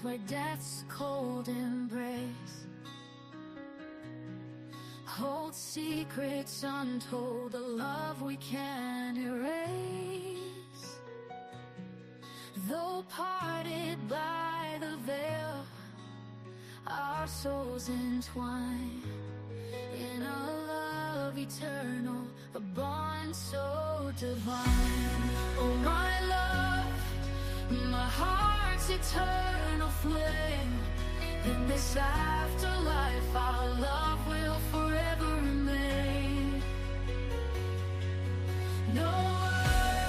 where death's cold embrace holds secrets untold, a love we can't erase. Though parted by the veil, our souls entwine in a love eternal, a bond so divine. Oh my love, my heart's eternal flame. In this afterlife, our love will forever remain. No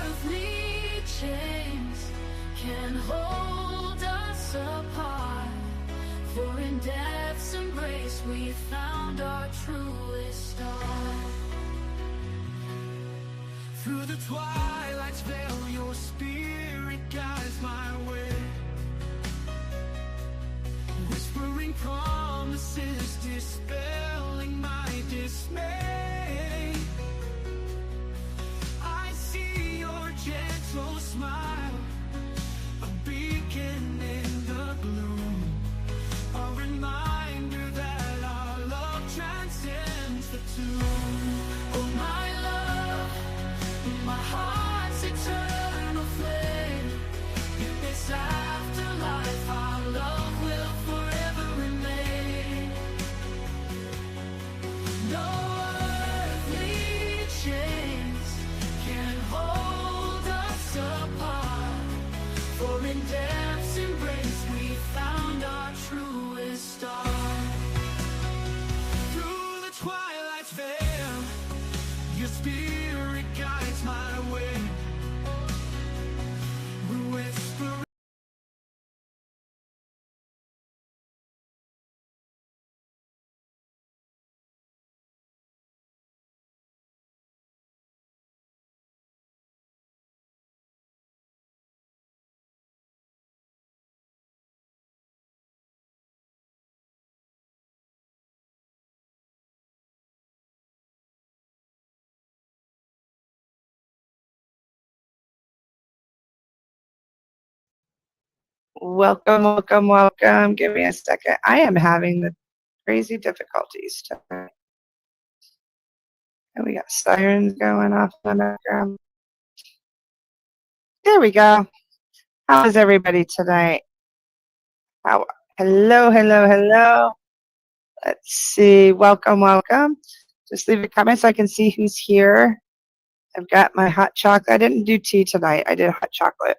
earthly chains can hold us apart, for in death's embrace we found our truest star. Through the twilight's veil, your spirit guides my way, whispering promises, dispelling my dismay. I see your gentle smile, a beacon in the gloom, a reminder that our love transcends the tomb. Oh my love, my heart's eternal flame. In this afterlife, our love will forever remain. No earthly chains can hold us apart, for in death's embrace we found our truest star. Through the twilight's veil, your spirit guides my way. We whisper. Welcome, welcome, welcome. Give me a second. I am having the crazy difficulties tonight. And we got sirens going off in the background. There we go. How is everybody tonight? Hello, hello, hello. Let's see. Welcome, welcome. Just leave a comment so I can see who's here. I've got my hot chocolate. I didn't do tea tonight. I did hot chocolate.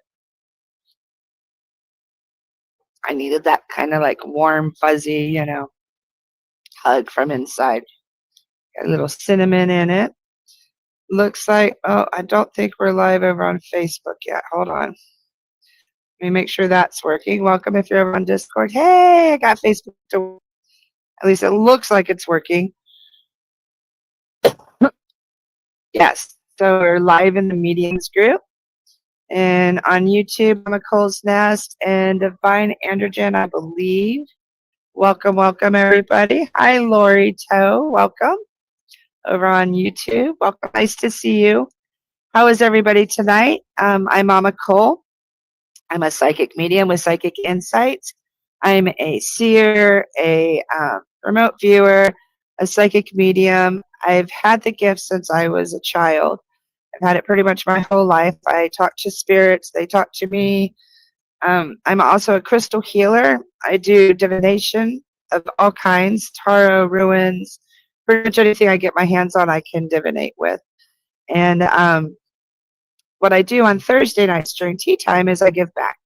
I needed that kind of like warm, fuzzy, hug from inside. Got a little cinnamon in it. Looks like, oh, I don't think we're live over on Facebook yet. Hold on. Let me make sure that's working. Welcome if you're over on Discord. Hey, I got Facebook to, at least it looks like it's working. Yes, so we're live in the Mediums group. And on YouTube, MamaCole's Nest and Divine Androgen, I believe. Welcome, welcome, everybody. Hi, Lori Toe. Welcome over on YouTube. Welcome. Nice to see you. How is everybody tonight? I'm MamaCole. I'm a psychic medium with Psychic Insights. I'm a seer, a remote viewer, a psychic medium. I've had the gift since I was a child. I've had it pretty much my whole life. I talk to spirits. They talk to me. I'm also a crystal healer. I do divination of all kinds, tarot, ruins, pretty much anything I get my hands on I can divinate with. And what I do on Thursday nights during tea time is I give back.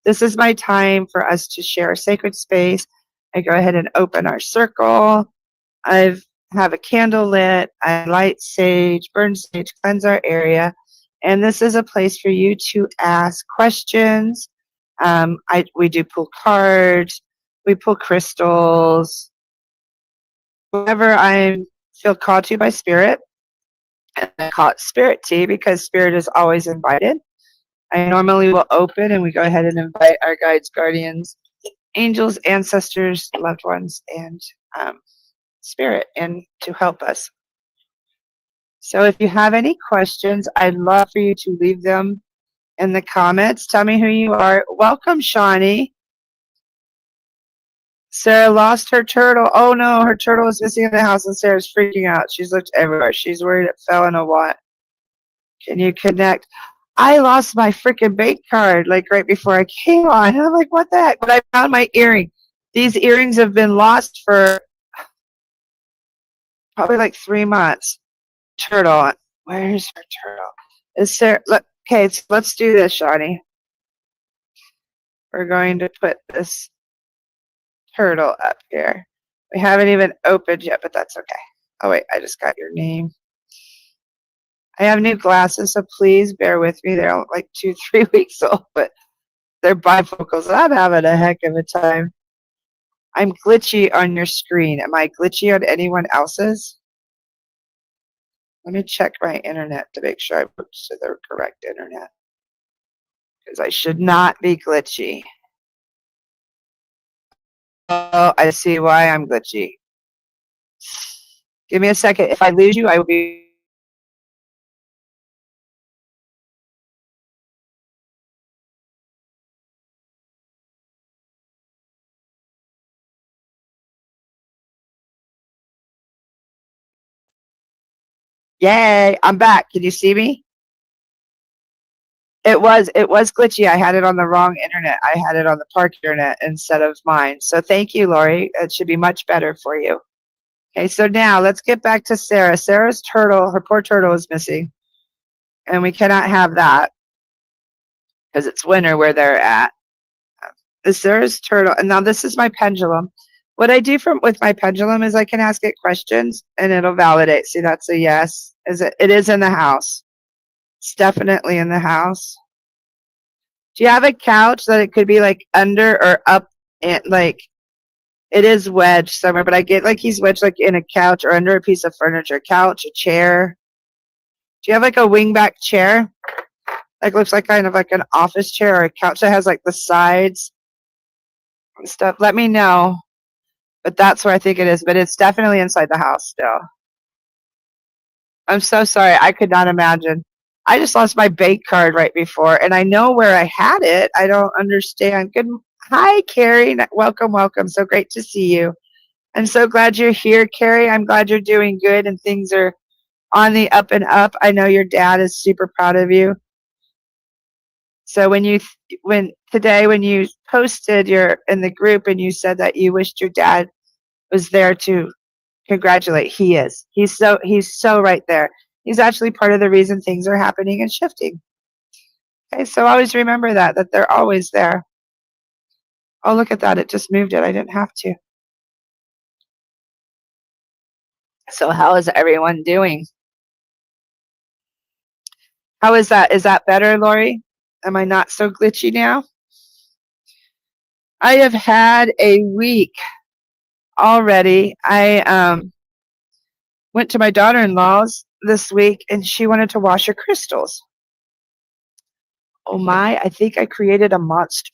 This is my time for us to share a sacred space. I go ahead and open our circle. I have a candle lit. I light sage, burn sage, cleanse our area. And this is a place for you to ask questions. We do pull cards. We pull crystals. Whatever I feel called to by spirit. And I call it spirit tea because spirit is always invited. I normally will open and we go ahead and invite our guides, guardians, angels, ancestors, loved ones, and spirit in to help us. So if you have any questions, I'd love for you to leave them in the comments. Tell me who you are. Welcome, Shawnee. Sarah lost her turtle. Oh no, her turtle is missing in the house and Sarah's freaking out. She's looked everywhere. She's worried it fell in a what? Can you connect? I lost my freaking bait card like right before I came on. I'm like, what the heck? But I found my earring. These earrings have been lost for probably like 3 months. Turtle. Where's her turtle? Is there? Okay, so let's do this, Shawnee. We're going to put this turtle up here. We haven't even opened yet, but that's okay. Oh wait, I just got your name. I have new glasses, so please bear with me. They're like 2-3 weeks old, but they're bifocals. I'm having a heck of a time. I'm glitchy on your screen. Am I glitchy on anyone else's? Let me check my internet to make sure I put to the correct internet. Because I should not be glitchy. Oh, I see why I'm glitchy. Give me a second. If I lose you, I will be... Yay, I'm back. Can you see me? It was glitchy. I had it on the wrong internet. I had it on the park internet instead of mine. So thank you, Lori. It should be much better for you. Okay, so now let's get back to Sarah. Sarah's turtle, her poor turtle is missing. And we cannot have that because it's winter where they're at. Sarah's turtle. And now this is my pendulum. What I do with my pendulum is I can ask it questions and it'll validate. See, that's a yes. It is in the house. It's definitely in the house. Do you have a couch that it could be like under or up and like it is wedged somewhere, but I get like he's wedged like in a couch or under a piece of furniture, couch, a chair. Do you have like a wingback chair? Like looks like kind of like an office chair or a couch that has like the sides and stuff. Let me know. But that's where I think it is. But it's definitely inside the house still. I'm so sorry. I could not imagine. I just lost my bait card right before, and I know where I had it. I don't understand. Good. Hi, Carrie. Welcome, welcome. So great to see you. I'm so glad you're here, Carrie. I'm glad you're doing good and things are on the up and up. I know your dad is super proud of you. So when you posted in the group and you said that you wished your dad was there to congratulate, he is. He's so right there. He's actually part of the reason things are happening and shifting. Okay, so always remember that they're always there. Oh, look at that. It just moved it. I didn't have to. So how is everyone doing? How is that? Is that better, Lori? Am I not so glitchy now? I have had a week already. I went to my daughter-in-law's this week and she wanted to wash her crystals. Oh my, I think I created a monster.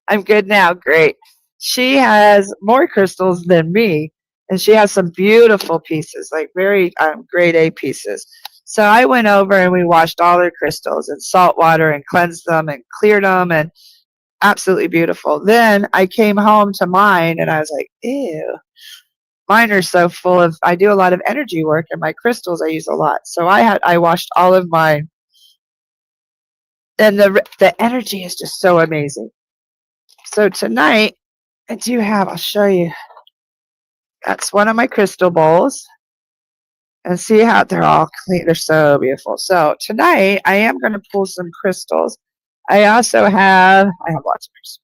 I'm good now, great. She has more crystals than me, and she has some beautiful pieces, like very grade A pieces. So I went over and we washed all her crystals in salt water and cleansed them and cleared them, and absolutely beautiful. Then I came home to mine and I was like, ew. Mine are so full of, I do a lot of energy work and my crystals I use a lot. So I washed all of mine. And the energy is just so amazing. So tonight, I'll show you. That's one of my crystal bowls. And see how they're all clean. They're so beautiful. So tonight, I am going to pull some crystals. I have lots of crystals.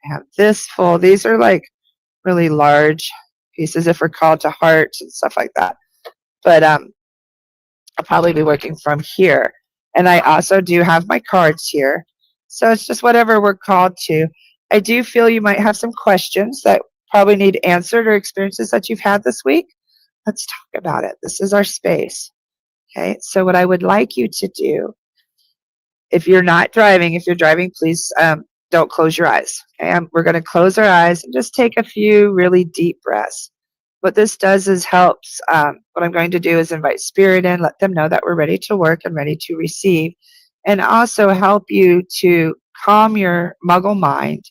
I have this full. These are like really large pieces if we're called to hearts and stuff like that. But I'll probably be working from here. And I also do have my cards here. So it's just whatever we're called to. I do feel you might have some questions that probably need answered or experiences that you've had this week. Let's talk about it. This is our space. Okay. So what I would like you to do, if you're not driving, if you're driving, please don't close your eyes. Okay. We're going to close our eyes and just take a few really deep breaths. What this does is helps, what I'm going to do is invite spirit in, let them know that we're ready to work and ready to receive, and also help you to calm your muggle mind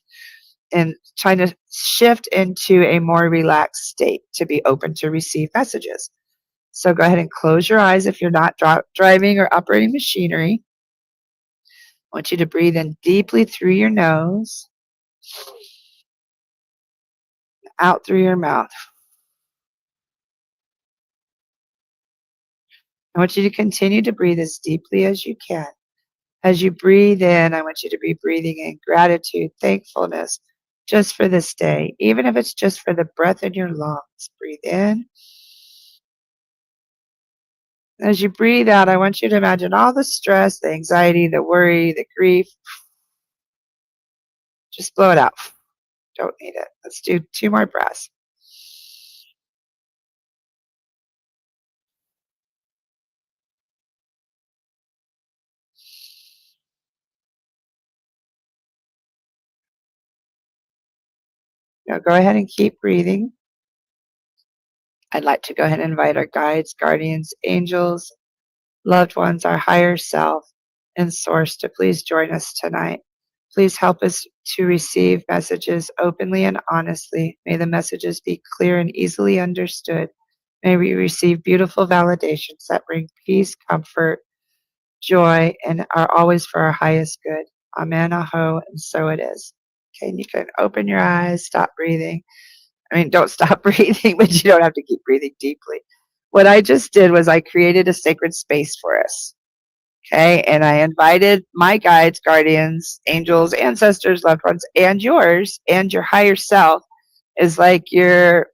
and trying to shift into a more relaxed state to be open to receive messages. So go ahead and close your eyes if you're not driving or operating machinery. I want you to breathe in deeply through your nose, out through your mouth. I want you to continue to breathe as deeply as you can. As you breathe in, I want you to be breathing in gratitude, thankfulness, just for this day, even if it's just for the breath in your lungs. Breathe in. As you breathe out, I want you to imagine all the stress, the anxiety, the worry, the grief. Just blow it out. Don't need it. Let's do 2 more breaths. Now go ahead and keep breathing. I'd like to go ahead and invite our guides, guardians, angels, loved ones, our higher self, and source to please join us tonight. Please help us to receive messages openly and honestly. May the messages be clear and easily understood. May we receive beautiful validations that bring peace, comfort, joy, and are always for our highest good. Amen, aho, and so it is. Okay, and you can open your eyes, stop breathing. I mean, don't stop breathing, but you don't have to keep breathing deeply. What I just did was I created a sacred space for us. Okay, and I invited my guides, guardians, angels, ancestors, loved ones, and yours, and your higher self is like your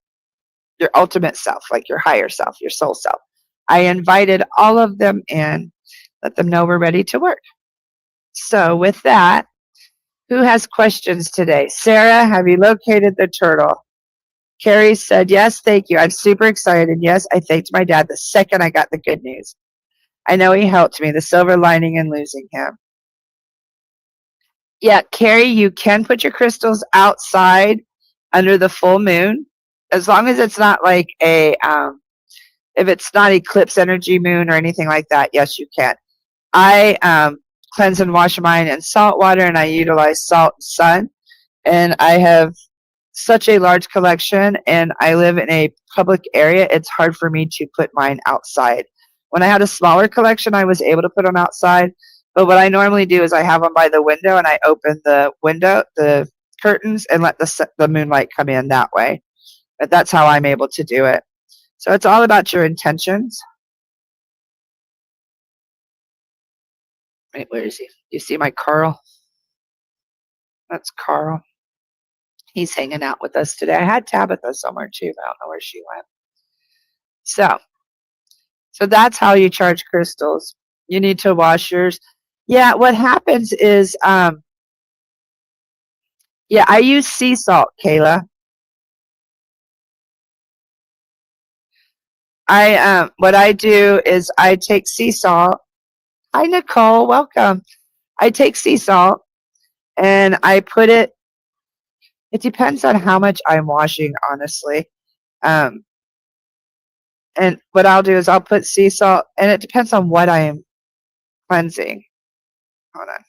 ultimate self, like your higher self, your soul self. I invited all of them in, let them know we're ready to work. So with that, who has questions today? Sarah, have you located the turtle? Carrie said, yes, thank you. I'm super excited. Yes, I thanked my dad the second I got the good news. I know he helped me, the silver lining in losing him. Yeah, Carrie, you can put your crystals outside under the full moon, as long as it's not like if it's not eclipse energy moon or anything like that, yes, you can. I cleanse and wash mine in salt water, and I utilize salt and sun, and I have such a large collection, and I live in a public area. It's hard for me to put mine outside. When I had a smaller collection, I was able to put them outside. But what I normally do is I have them by the window, and I open the window, the curtains, and let the moonlight come in that way. But that's how I'm able to do it. So it's all about your intentions. Wait, where is he? You see my Carl? That's Carl. He's hanging out with us today. I had Tabitha somewhere too, but I don't know where she went. So that's how you charge crystals. You need to wash yours. Yeah, what happens is, I use sea salt, Kayla. What I do is I take sea salt. Hi, Nicole, welcome. I take sea salt and I put it. It depends on how much I'm washing, honestly. And what I'll do is I'll put sea salt, and it depends on what I am cleansing. Hold on.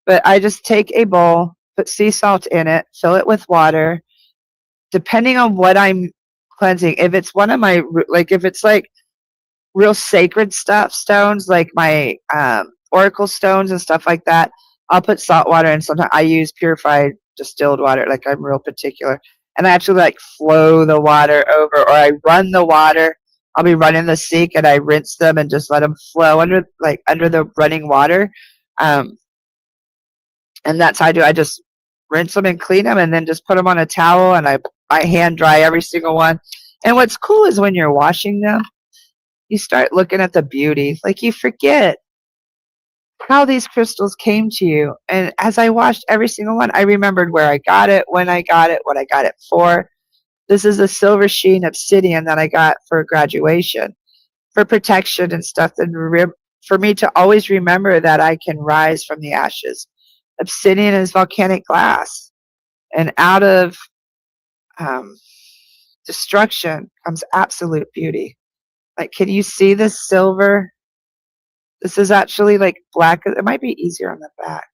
But I just take a bowl, put sea salt in it, fill it with water. Depending on what I'm cleansing, if it's one of my, like if it's like real sacred stones, like my oracle stones and stuff like that, I'll put salt water, and sometimes I use purified distilled water. Like I'm real particular, and I actually like flow the water over, or I run the water. I'll be running the sink, and I rinse them and just let them flow under the running water. And that's how I do. I just rinse them and clean them, and then just put them on a towel, and I hand dry every single one. And what's cool is when you're washing them, you start looking at the beauty. Like you forget how these crystals came to you. And as I washed every single one, I remembered where I got it, when I got it, what I got it for. This is a silver sheen obsidian that I got for graduation, for protection and stuff, and for me to always remember that I can rise from the ashes. Obsidian is volcanic glass, and out of destruction comes absolute beauty. Like, can you see this silver? This is actually like black. It might be easier on the back.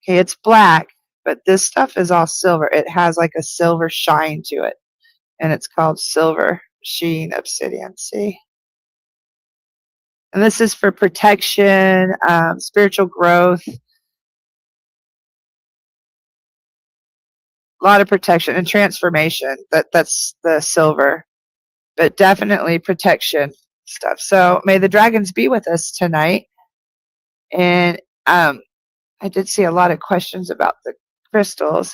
Okay, it's black, but this stuff is all silver. It has like a silver shine to it, and it's called silver sheen obsidian. See? And this is for protection, spiritual growth, a lot of protection and transformation. That's the silver, but definitely protection stuff. So may the dragons be with us tonight. And I did see a lot of questions about the crystals.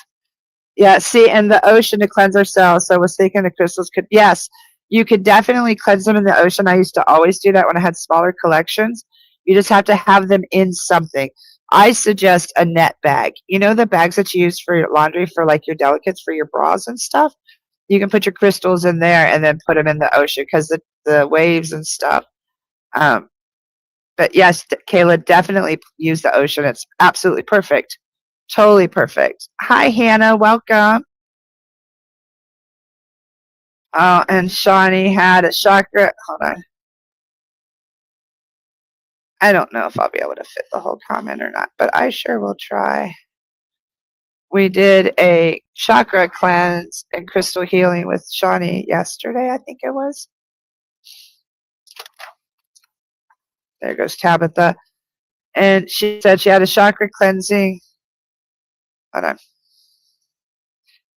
Yeah, see, and the ocean to cleanse ourselves. So I was thinking the crystals could, yes, you could definitely cleanse them in the ocean. I used to always do that when I had smaller collections. You just have to have them in something. I suggest a net bag. You know the bags that you use for your laundry, for like your delicates, for your bras and stuff? You can put your crystals in there and then put them in the ocean because the waves and stuff. But yes, Kayla, definitely use the ocean. It's absolutely perfect. Totally perfect. Hi, Hannah. Welcome. Oh, and Shawnee had a chakra. Hold on. I don't know if I'll be able to fit the whole comment or not, but I sure will try. We did a chakra cleanse and crystal healing with Shawnee yesterday, I think it was. There goes Tabitha. And she said she had a chakra cleansing. Hold on.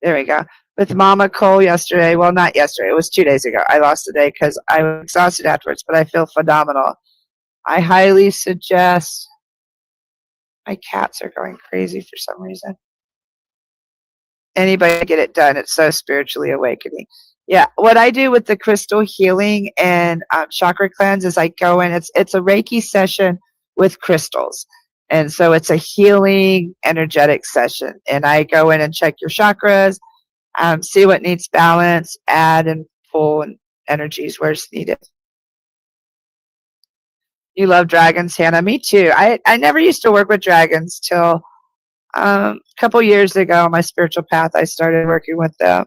There we go. With MamaCole yesterday. Well, not yesterday. It was 2 days ago. I lost a day because I was exhausted afterwards, but I feel phenomenal. I highly suggest. My cats are going crazy for some reason. Anybody get it done. It's so spiritually awakening. Yeah, what I do with the crystal healing and chakra cleanse is I go in. It's a Reiki session with crystals, and so it's a healing, energetic session. And I go in and check your chakras, see what needs balance, add and pull and energies where it's needed. You love dragons, Hannah. Me too. I never used to work with dragons till a couple years ago on my spiritual path. I started working with them.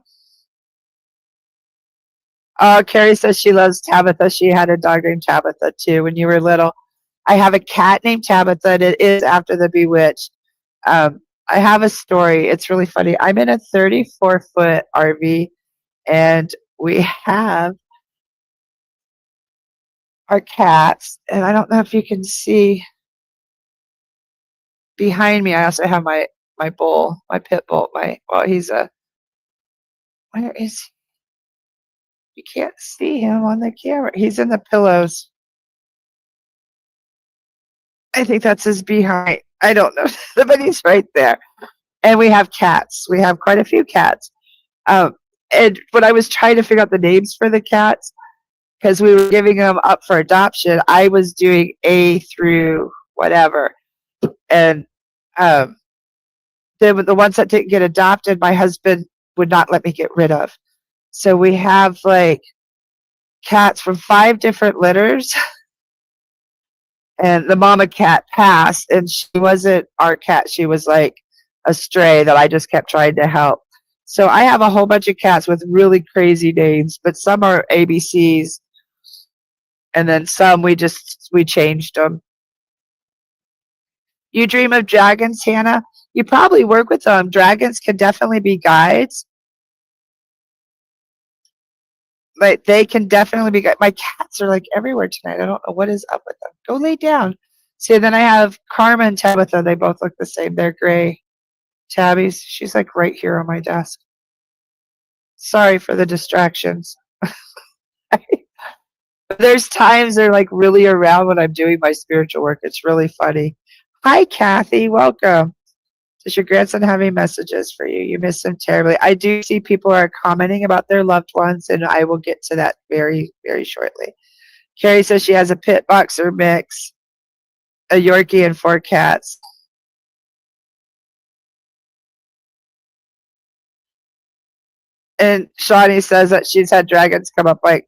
Carrie says she loves Tabitha. She had a dog named Tabitha too when you were little. I have a cat named Tabitha, and it is after the Bewitched. I have a story. It's really funny. I'm in a 34-foot RV, and we have our cats. And I don't know if you can see behind me. I also have my bull, my pit bull. He's a. Where is he? You can't see him on the camera. He's in the pillows. I think that's his behind. I don't know, but he's right there. And we have cats. We have quite a few cats. And when I was trying to figure out the names for the cats, because we were giving them up for adoption, I was doing A through whatever. And then the ones that didn't get adopted, my husband would not let me get rid of. So we have like cats from 5 different litters. And the mama cat passed, and she wasn't our cat. She was like a stray that I just kept trying to help. So I have a whole bunch of cats with really crazy names, but some are ABCs, and then some we changed them. You dream of dragons, Hannah? You probably work with them. Dragons can definitely be guides. Like they can definitely be guides. My cats are like everywhere tonight. I don't know what is up with them. Go lay down. See, then I have Karma and Tabitha. They both look the same. They're gray tabbies. She's like right here on my desk. Sorry for the distractions. There's times they're like really around when I'm doing my spiritual work. It's really funny. Hi, Kathy. Welcome. Does your grandson have any messages for you? You miss him terribly. I do see people are commenting about their loved ones, and I will get to that very, very shortly. Carrie says she has a pit boxer mix, a Yorkie, and 4 cats. And Shawnee says that she's had dragons come up like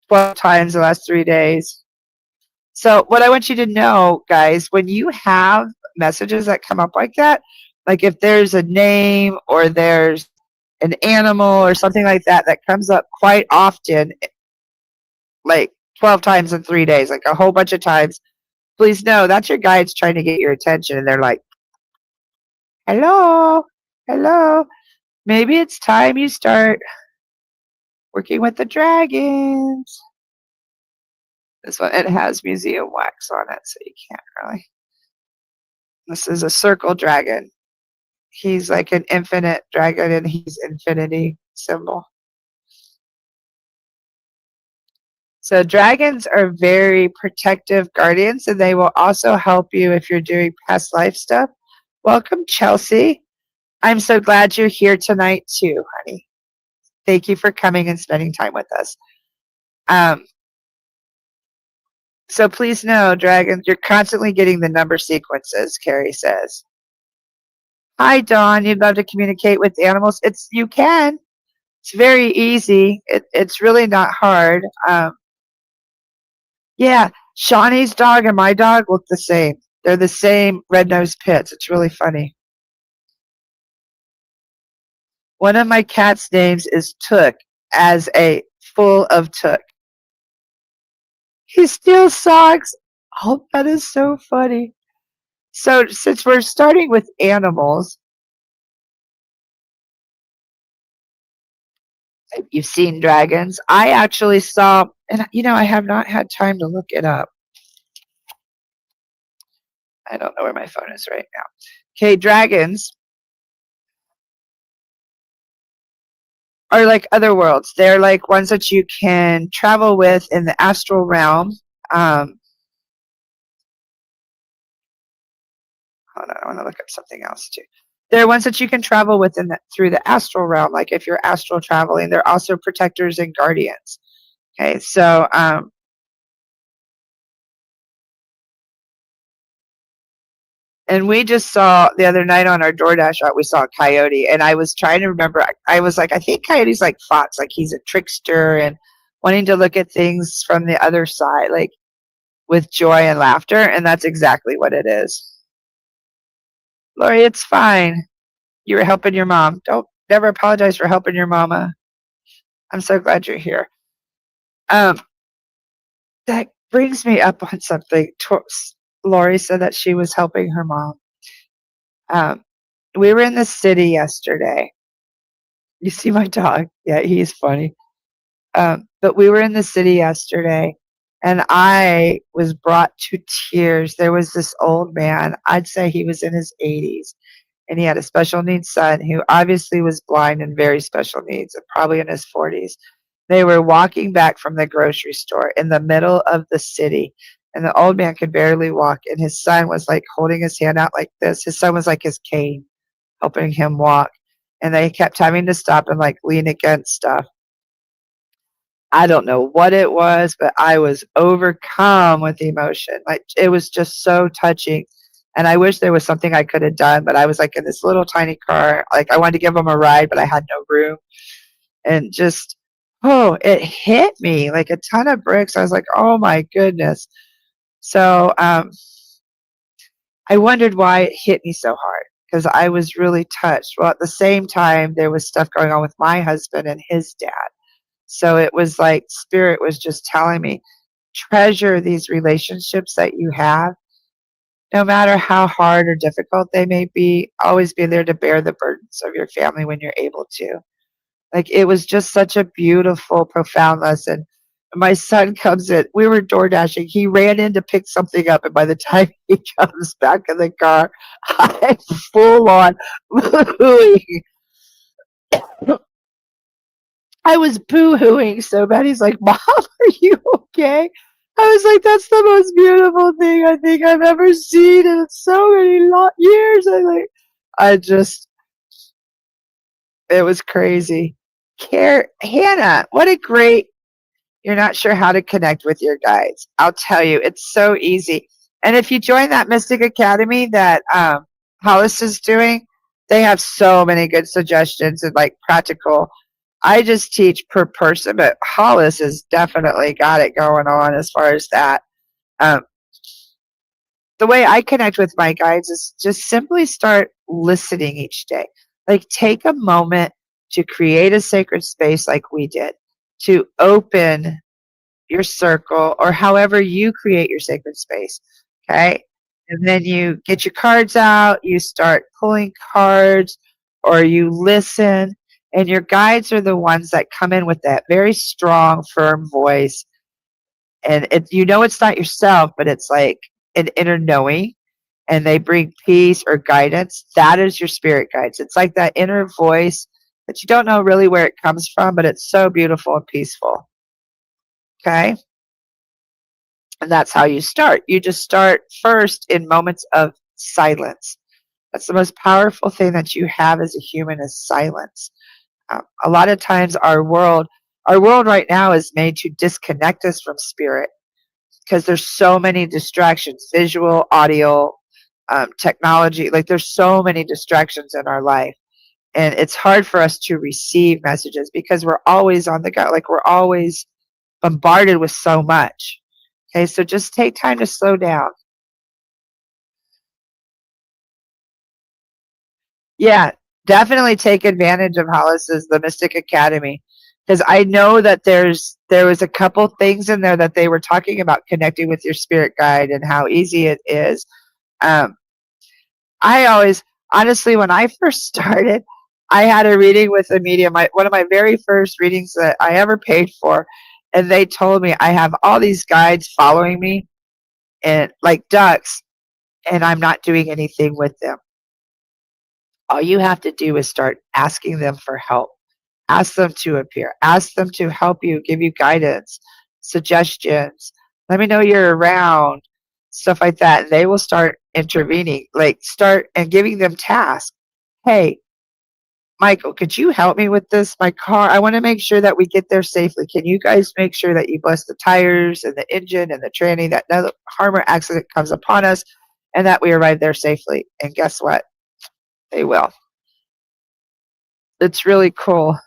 12 times in the last 3 days. So what I want you to know, guys, when you have messages that come up like that, like if there's a name or there's an animal or something like that that comes up quite often, like 12 times in 3 days, like a whole bunch of times, please know that's your guides trying to get your attention. And they're like, Hello. Hello. Maybe it's time you start working with the dragons. This one, it has museum wax on it, so you can't really. This is a circle dragon. He's like an infinite dragon, and he's infinity symbol. So dragons are very protective guardians, and they will also help you if you're doing past life stuff. Welcome, Chelsea. I'm so glad you're here tonight too, honey. Thank you for coming and spending time with us. So please know, dragons, you're constantly getting the number sequences, Carrie says. Hi, Dawn. You'd love to communicate with animals? You can. It's very easy. It's really not hard. Yeah, Shawnee's dog and my dog look the same. They're the same red-nosed pits. It's really funny. One of my cat's names is Took, as a full of Took. He steals socks. Oh, that is so funny. So since we're starting with animals, you've seen dragons. I actually saw, and I have not had time to look it up. I don't know where my phone is right now. Okay, dragons are like other worlds. They're like ones that you can travel with in the astral realm. Hold on, I want to look up something else too. They're ones that you can travel with through the astral realm. Like if you're astral traveling, they're also protectors and guardians. Okay, so and we just saw the other night on our DoorDash route, we saw a coyote, and I was trying to remember. I was like, I think coyote's like fox, like he's a trickster and wanting to look at things from the other side, like with joy and laughter, and that's exactly what it is. Lori, it's fine. You were helping your mom. Don't never apologize for helping your mama. I'm so glad you're here. That brings me up on something. Lori said that she was helping her mom. We were in the city yesterday. You see my dog? Yeah, he's funny. But we were in the city yesterday, and I was brought to tears. There was this old man. I'd say he was in his 80s, and he had a special needs son who obviously was blind and very special needs, and probably in his 40s. They were walking back from the grocery store in the middle of the city, and the old man could barely walk, and his son was like holding his hand out like this. His son was like his cane, helping him walk, and they kept having to stop and like lean against stuff. I don't know what it was, but I was overcome with emotion. Like it was just so touching. And I wish there was something I could have done, but I was like in this little tiny car. Like I wanted to give him a ride, but I had no room. And just, oh, it hit me like a ton of bricks. I was like, oh my goodness. So I wondered why it hit me so hard, because I was really touched. Well, at the same time, there was stuff going on with my husband and his dad. So it was like spirit was just telling me, treasure these relationships that you have. No matter how hard or difficult they may be, always be there to bear the burdens of your family when you're able to. Like it was just such a beautiful, profound lesson. My son comes in. We were door dashing. He ran in to pick something up, and by the time he comes back in the car, I'm full on boo-hooing. I was boo-hooing so bad. He's like, Mom, are you okay? I was like, that's the most beautiful thing I think I've ever seen in so many years. It was crazy. Hannah, what a great, you're not sure how to connect with your guides. I'll tell you, it's so easy. And if you join that Mystic Academy that Hollis is doing, they have so many good suggestions and like practical. I just teach per person, but Hollis has definitely got it going on as far as that. The way I connect with my guides is just simply start listening each day. Like take a moment to create a sacred space like we did, to open your circle or however you create your sacred space. Okay. And then you get your cards out, you start pulling cards, or you listen, and your guides are the ones that come in with that very strong, firm voice. And you know it's not yourself, but it's like an inner knowing, and they bring peace or guidance. That is your spirit guides. It's like that inner voice that you don't know really where it comes from, but it's so beautiful and peaceful. Okay? And that's how you start. You just start first in moments of silence. That's the most powerful thing that you have as a human is silence. A lot of times our world right now is made to disconnect us from spirit because there's so many distractions, visual, audio, technology. Like there's so many distractions in our life. And it's hard for us to receive messages because we're always on the go. Like we're always bombarded with so much. Okay, so just take time to slow down. Yeah, definitely take advantage of Hollis's The Mystic Academy, because I know that there was a couple things in there that they were talking about connecting with your spirit guide and how easy it is. Um, I always, honestly, when I first started, I had a reading with a medium, one of my very first readings that I ever paid for, and they told me I have all these guides following me, and like ducks, and I'm not doing anything with them. All you have to do is start asking them for help. Ask them to appear. Ask them to help you, give you guidance, suggestions. Let me know you're around, stuff like that. And they will start intervening, like start and giving them tasks. Hey, Michael, could you help me with this? My car, I want to make sure that we get there safely. Can you guys make sure that you bless the tires and the engine and the tranny, that no harm or accident comes upon us, and that we arrive there safely? And guess what? They will. It's really cool.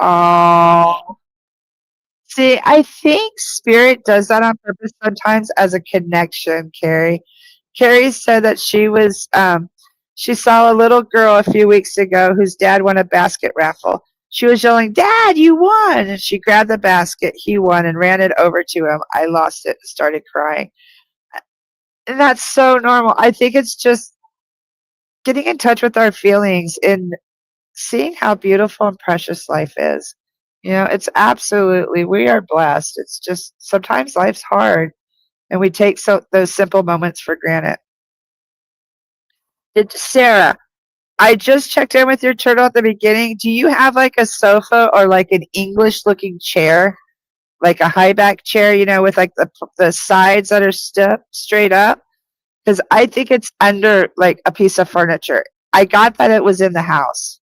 Oh, see, I think spirit does that on purpose sometimes as a connection, Carrie. Carrie said that she saw a little girl a few weeks ago whose dad won a basket raffle. She was yelling, "Dad, you won!" And she grabbed the basket. He won and ran it over to him. I lost it and started crying. And that's so normal. I think it's just getting in touch with our feelings and seeing how beautiful and precious life is. You know, it's absolutely, we are blessed. It's just sometimes life's hard and we take those simple moments for granted. Sarah, I just checked in with your turtle at the beginning. Do you have like a sofa or like an English looking chair, like a high back chair, you know, with like the sides that are straight up? Because I think it's under like a piece of furniture. I got that it was in the house.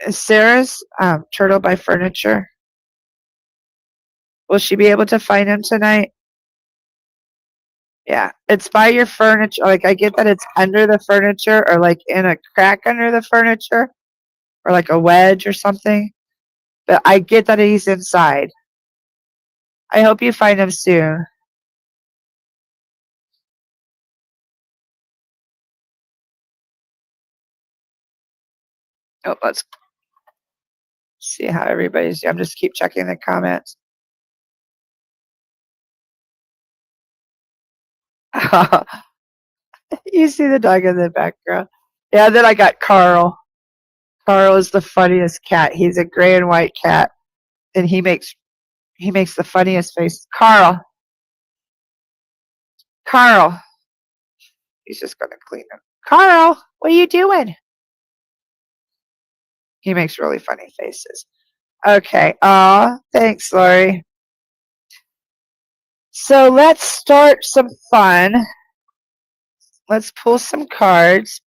Is Sarah's turtle by furniture? Will she be able to find him tonight? Yeah, it's by your furniture. Like I get that it's under the furniture or like in a crack under the furniture or like a wedge or something. But I get that he's inside. I hope you find him soon. Oh, let's see how everybody's. I'm just keep checking the comments. You see the dog in the background. Yeah, then I got Carl. Carl is the funniest cat. He's a gray and white cat, and he makes the funniest face. Carl, Carl. He's just gonna clean him. Carl, what are you doing? He makes really funny faces. Okay. Aw, thanks, Lori. So let's start some fun. Let's pull some cards.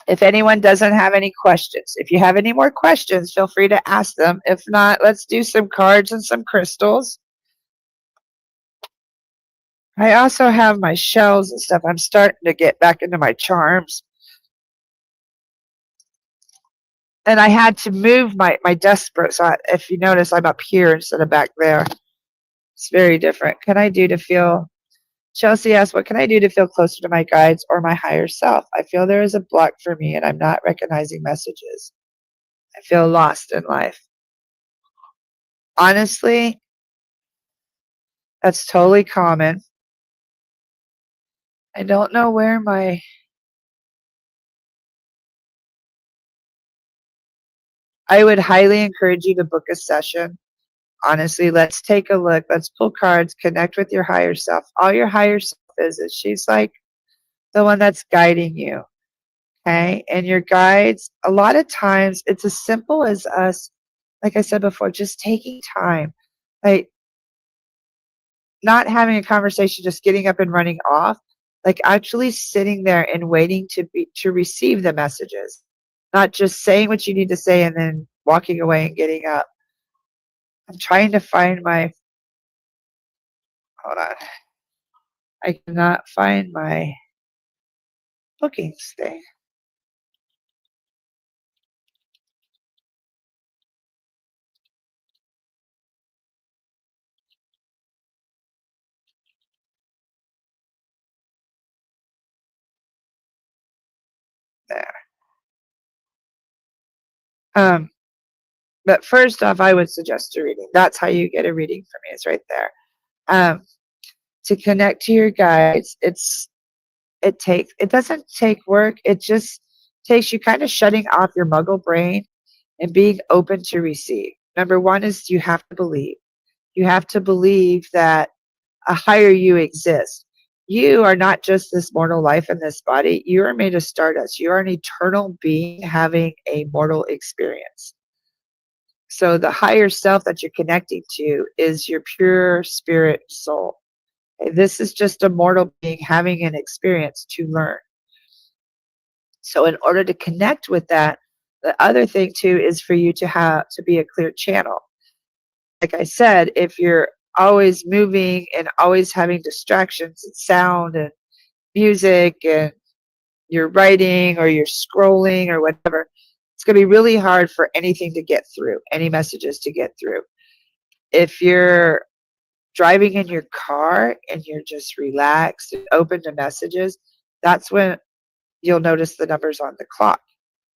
If anyone doesn't have any questions, if you have any more questions, feel free to ask them. If not, let's do some cards and some crystals. I also have my shells and stuff. I'm starting to get back into my charms. And I had to move my desk, so if you notice, I'm up here instead of back there. It's very different. Can I do to feel Chelsea asked, what can I do to feel closer to my guides or my higher self? I feel there is a block for me and I'm not recognizing messages. I feel lost in life. Honestly, that's totally common. I don't know where I would highly encourage you to book a session. Honestly, let's take a look. Let's pull cards, connect with your higher self. All your higher self is she's like the one that's guiding you. Okay. And your guides, a lot of times it's as simple as us, like I said before, just taking time. Like not having a conversation, just getting up and running off, like actually sitting there and waiting to receive the messages, not just saying what you need to say and then walking away and getting up. I'm trying to find my, hold on. I cannot find my bookings thing. There. Um, but first off, I would suggest a reading. That's how you get a reading from me. It's right there. Um, to connect to your guides, it doesn't take work. It just takes you kind of shutting off your muggle brain and being open to receive. Number one is you have to believe. You have to believe that a higher you exists. You are not just this mortal life in this body. You are made of stardust. You are an eternal being having a mortal experience. So the higher self that you're connecting to is your pure spirit soul. This is just a mortal being having an experience to learn. So in order to connect with that, the other thing too is for you to be a clear channel. Like I said, if you're always moving and always having distractions and sound and music and you're writing or you're scrolling or whatever, it's going to be really hard for anything to get through, any messages to get through. If you're driving in your car and you're just relaxed and open to messages, that's when you'll notice the numbers on the clock,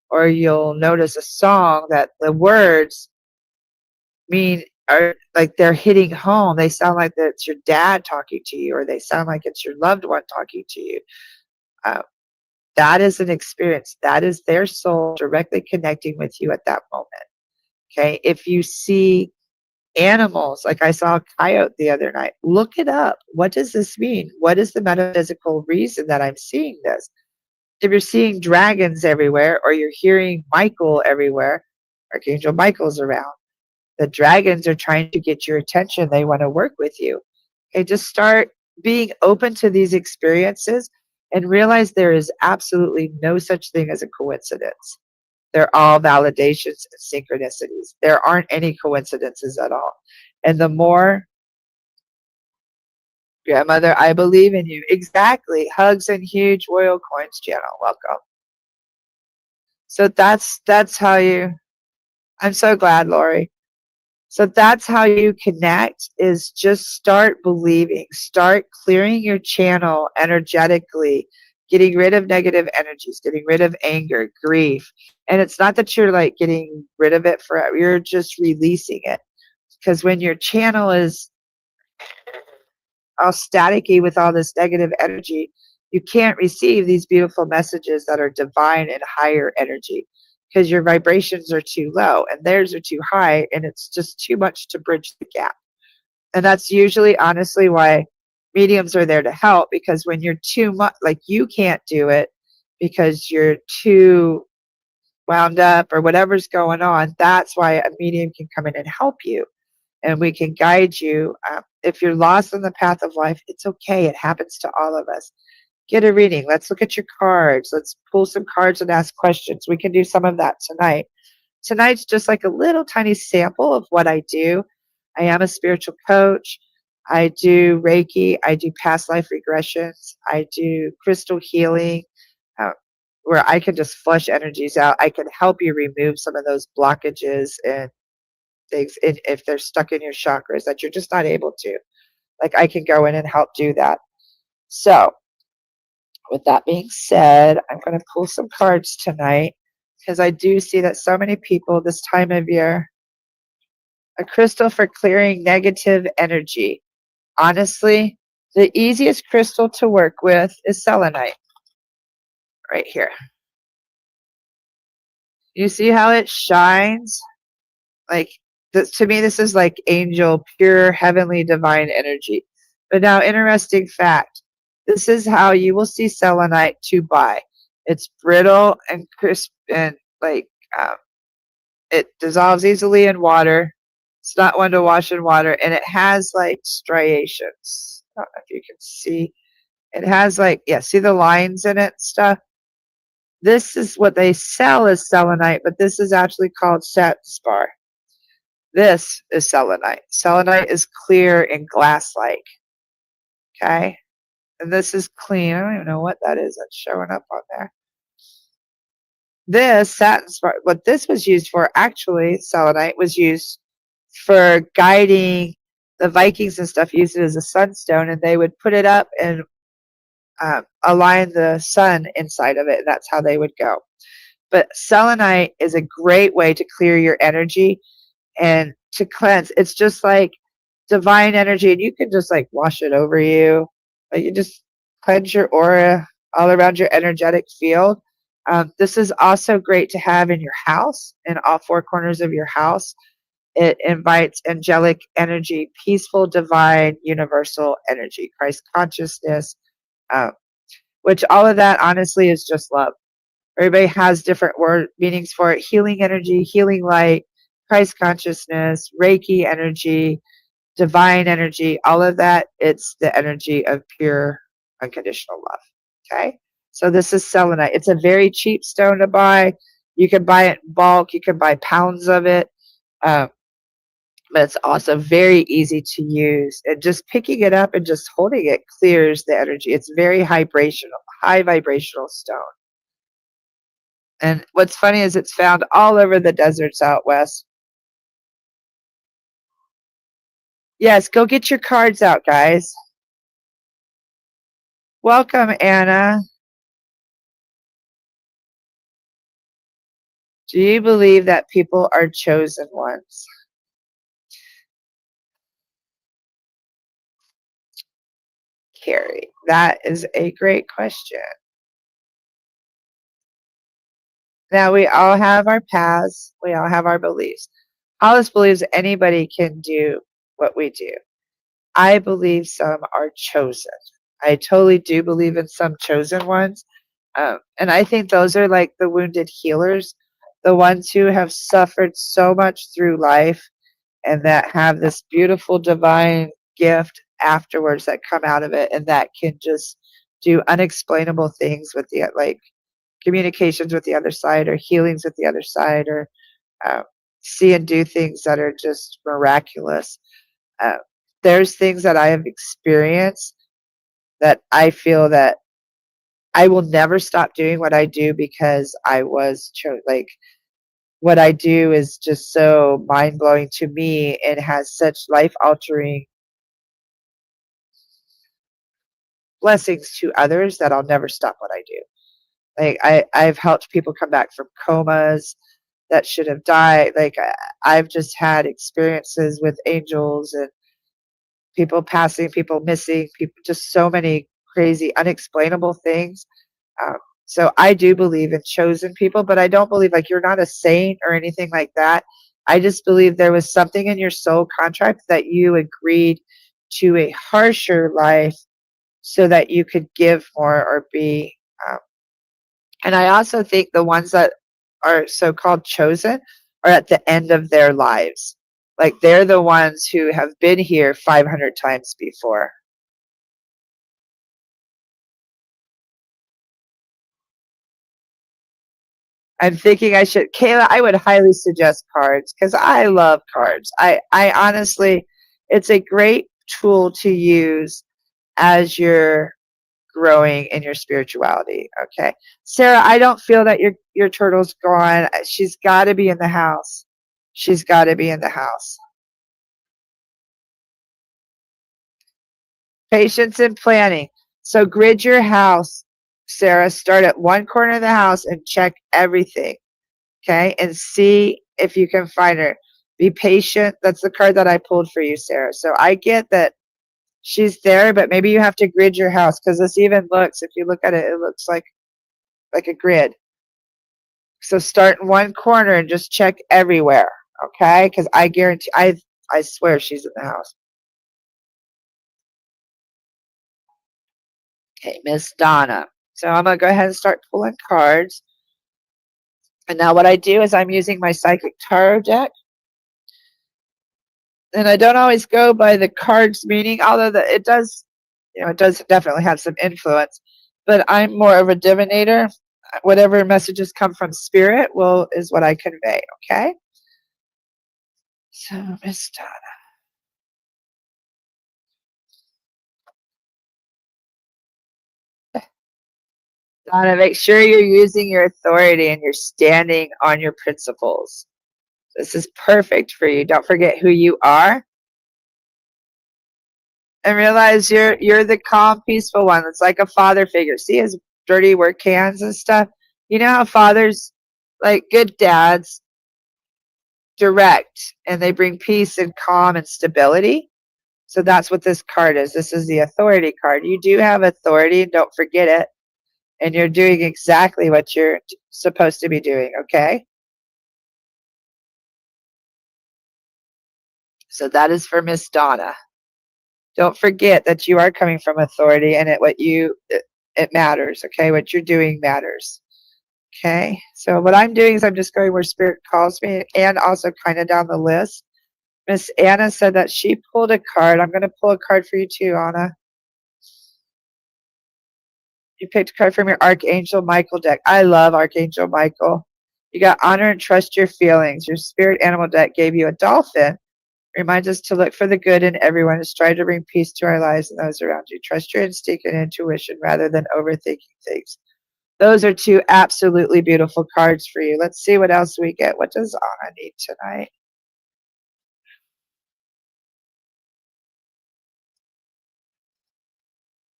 or you'll notice a song that the words mean are like they're hitting home. They sound like it's your dad talking to you, or they sound like it's your loved one talking to you. Uh, that is an experience. That is their soul directly connecting with you at that moment. Okay. If you see animals, like I saw a coyote the other night, look it up. What does this mean? What is the metaphysical reason that I'm seeing this? If you're seeing dragons everywhere, or you're hearing Michael everywhere, Archangel Michael's around, the dragons are trying to get your attention. They want to work with you. Okay, just start being open to these experiences and realize there is absolutely no such thing as a coincidence. They're all validations and synchronicities. There aren't any coincidences at all. And the more, grandmother, I believe in you. Exactly. Hugs and huge royal coins channel. Welcome. So that's how you, I'm so glad, Lori. So that's how you connect, is just start believing, start clearing your channel energetically, getting rid of negative energies, getting rid of anger, grief. And it's not that you're like getting rid of it forever. You're just releasing it. Because when your channel is all staticky with all this negative energy, you can't receive these beautiful messages that are divine and higher energy, because your vibrations are too low and theirs are too high, and it's just too much to bridge the gap. And that's usually honestly why mediums are there to help, because when you're too much, like you can't do it because you're too wound up or whatever's going on, that's why a medium can come in and help you, and we can guide you. If you're lost on the path of life, it's okay. It happens to all of us. Get a reading. Let's look at your cards. Let's pull some cards and ask questions. We can do some of that tonight. Tonight's just like a little tiny sample of what I do. I am a spiritual coach. I do Reiki. I do past life regressions. I do crystal healing, uh, where I can just flush energies out. I can help you remove some of those blockages and things if they're stuck in your chakras that you're just not able to. Like I can go in and help do that. So with that being said, I'm going to pull some cards tonight. because I do see that so many people this time of year, a crystal for clearing negative energy. Honestly, the easiest crystal to work with is selenite, right here. You see how it shines? Like, to me, this is like angel, pure, heavenly, divine energy. But now, interesting fact. This is how you will see selenite to buy. It's brittle and crisp and like it dissolves easily in water. It's not one to wash in water, and it has like striations. I don't know if you can see. It has like, yeah, see the lines in it and stuff? This is what they sell as selenite, but this is actually called satin spar. This is selenite. Selenite is clear and glass-like. Okay? And this is clean. I don't even know what that is that's showing up on there. This satin spar, what this was used for, actually, selenite was used for guiding the Vikings and stuff, used it as a sunstone, and they would put it up and align the sun inside of it. And that's how they would go. But selenite is a great way to clear your energy and to cleanse. It's just like divine energy, and you can just like wash it over you. Like, you just cleanse your aura all around your energetic field. This is also great to have in your house, in all four corners of your house. It invites angelic energy, peaceful, divine, universal energy, Christ consciousness, which all of that honestly is just love. Everybody has different word meanings for it. Healing energy, healing light, Christ consciousness, Reiki energy, divine energy, all of that, it's the energy of pure, unconditional love. Okay? So this is selenite. It's a very cheap stone to buy. You can buy it in bulk. You can buy pounds of it. But it's also very easy to use. And just picking it up and just holding it clears the energy. It's very high vibrational stone. And what's funny is it's found all over the deserts out west. Yes, go get your cards out, guys. Welcome, Anna. Do you believe that people are chosen ones? Carrie, that is a great question. Now, we all have our paths. We all have our beliefs. Hollis believes anybody can do what we do. I believe some are chosen. I totally do believe in some chosen ones. And I think those are like the wounded healers, the ones who have suffered so much through life and that have this beautiful divine gift afterwards that come out of it, and that can just do unexplainable things with the like communications with the other side, or healings with the other side, or see and do things that are just miraculous. Uh, there's things that I have experienced that I feel that I will never stop doing what I do because I was like, what I do is just so mind blowing to me and has such life altering blessings to others that I'll never stop what I do. Like, I've helped people come back from comas that should have died. Like, I've just had experiences with angels and people passing, people missing, people, just so many crazy, unexplainable things. So I do believe in chosen people, but I don't believe like you're not a saint or anything like that. I just believe there was something in your soul contract that you agreed to a harsher life so that you could give more or be. And I also think the ones that are so-called chosen are at the end of their lives. Like, they're the ones who have been here 500 times before. I'm thinking I should, Kayla, I would highly suggest cards because I love cards. I honestly, it's a great tool to use as you're growing in your spirituality. Okay. Sarah, I don't feel that your turtle's gone. She's got to be in the house. She's got to be in the house. Patience and planning. So grid your house, Sarah. Start at one corner of the house and check everything. Okay, and see if you can find her. Be patient. That's the card that I pulled for you, Sarah. So I get that she's there, but maybe you have to grid your house, because this even looks, if you look at it, it looks like a grid. So start in one corner and just check everywhere, okay? Because I guarantee, I swear she's in the house. Okay, Miss Donna. So I'm going to go ahead and start pulling cards. And now what I do is I'm using my Psychic Tarot deck. And I don't always go by the cards meaning, although it does, it does definitely have some influence. But I'm more of a divinator. Whatever messages come from spirit is what I convey, okay? So, Miss Donna, make sure you're using your authority and you're standing on your principles. This is perfect for you. Don't forget who you are. And realize you're the calm, peaceful one. It's like a father figure. See his dirty work hands and stuff? You know how fathers, like good dads, direct and they bring peace and calm and stability? So that's what this card is. This is the authority card. You do have authority, and don't forget it. And you're doing exactly what you're supposed to be doing, okay? So that is for Miss Donna. Don't forget that you are coming from authority, and it matters, okay? What you're doing matters. Okay, so what I'm doing is I'm just going where Spirit calls me, and also kind of down the list. Miss Anna said that she pulled a card. I'm going to pull a card for you too, Anna. You picked a card from your Archangel Michael deck. I love Archangel Michael. You got honor and trust your feelings. Your spirit animal deck gave you a dolphin. Reminds us to look for the good in everyone and strive to bring peace to our lives and those around you. Trust your instinct and intuition rather than overthinking things. Those are two absolutely beautiful cards for you. Let's see what else we get. What does Anna need tonight?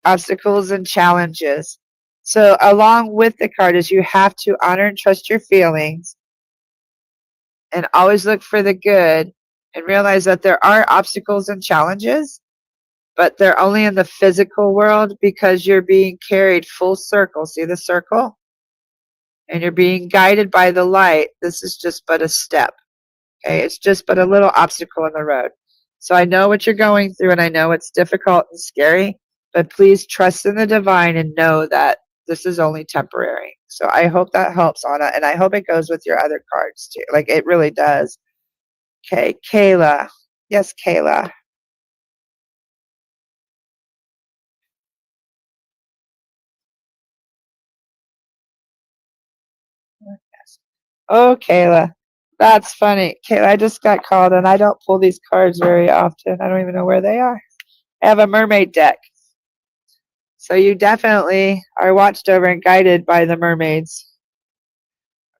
Obstacles and challenges. So along with the card is you have to honor and trust your feelings and always look for the good and realize that there are obstacles and challenges, but they're only in the physical world because you're being carried full circle. See the circle? And you're being guided by the light. This is just but a step. Okay, it's just but a little obstacle in the road. So I know what you're going through, and I know it's difficult and scary, but please trust in the divine and know that this is only temporary. So I hope that helps, Anna, and I hope it goes with your other cards too. Like it really does. Okay, Kayla. Yes, Kayla. Oh, Kayla. That's funny. Kayla, I just got called, and I don't pull these cards very often. I don't even know where they are. I have a mermaid deck. So you definitely are watched over and guided by the mermaids.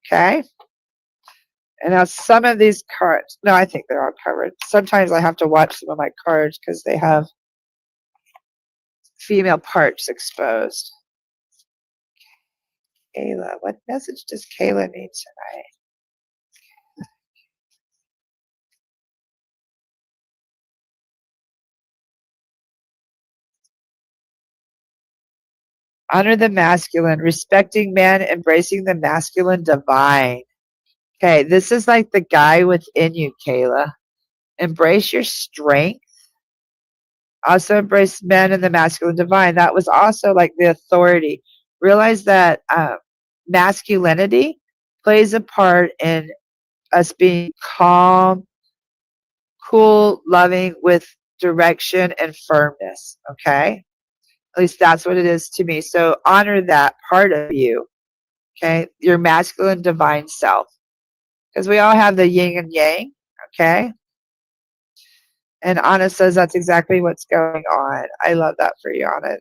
Okay? And now some of these cards, no, I think they're all covered. Sometimes I have to watch some of my cards because they have female parts exposed. Kayla, what message does Kayla need tonight? Honor the masculine, respecting men, embracing the masculine divine. Okay, this is like the guy within you, Kayla. Embrace your strength. Also embrace men and the masculine divine. That was also like the authority. Realize that masculinity plays a part in us being calm, cool, loving, with direction and firmness. Okay? At least that's what it is to me. So honor that part of you. Okay? Your masculine divine self. Because we all have the yin and yang. Okay? And Anna says that's exactly what's going on. I love that for you, Anna.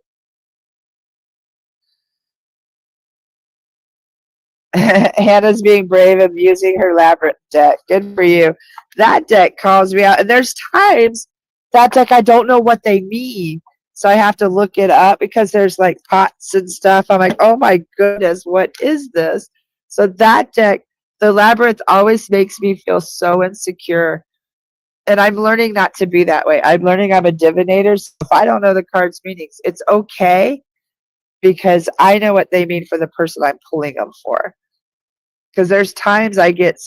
Hannah's being brave and using her labyrinth deck. Good for you. That deck calls me out. And there's times that deck I don't know what they mean. So I have to look it up because there's like pots and stuff. I'm like, oh my goodness, what is this? So that deck, The labyrinth always makes me feel so insecure. And I'm learning not to be that way. I'm learning I'm a divinator. So if I don't know the cards' meanings, it's okay because I know what they mean for the person I'm pulling them for. Because there's times I get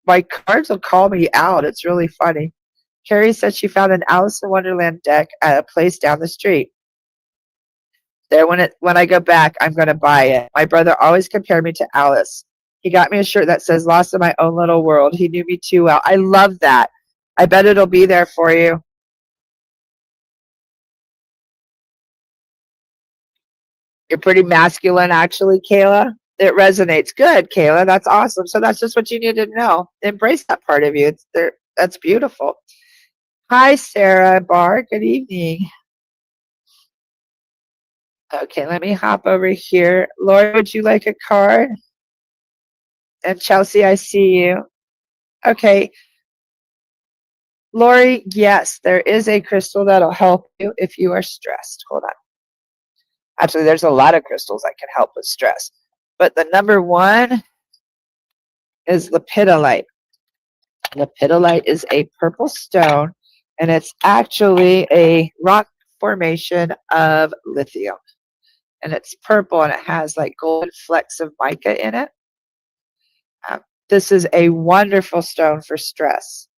my cards will call me out. It's really funny. Carrie said she found an Alice in Wonderland deck at a place down the street. There, when I go back, I'm going to buy it. My brother always compared me to Alice. He got me a shirt that says "Lost in My Own Little World." He knew me too well. I love that. I bet it'll be there for you. You're pretty masculine, actually, Kayla. It resonates. Good, Kayla. That's awesome. So that's just what you need to know. Embrace that part of you. It's there. That's beautiful. Hi, Sarah Barr. Good evening. Okay, let me hop over here. Lori, would you like a card? And Chelsea, I see you. Okay. Lori, yes, there is a crystal that'll help you if you are stressed. Hold on. Actually, there's a lot of crystals that can help with stress. But the number one is lepidolite. Lepidolite is a purple stone, and it's actually a rock formation of lithium. And it's purple, and it has like golden flecks of mica in it. This is a wonderful stone for stress.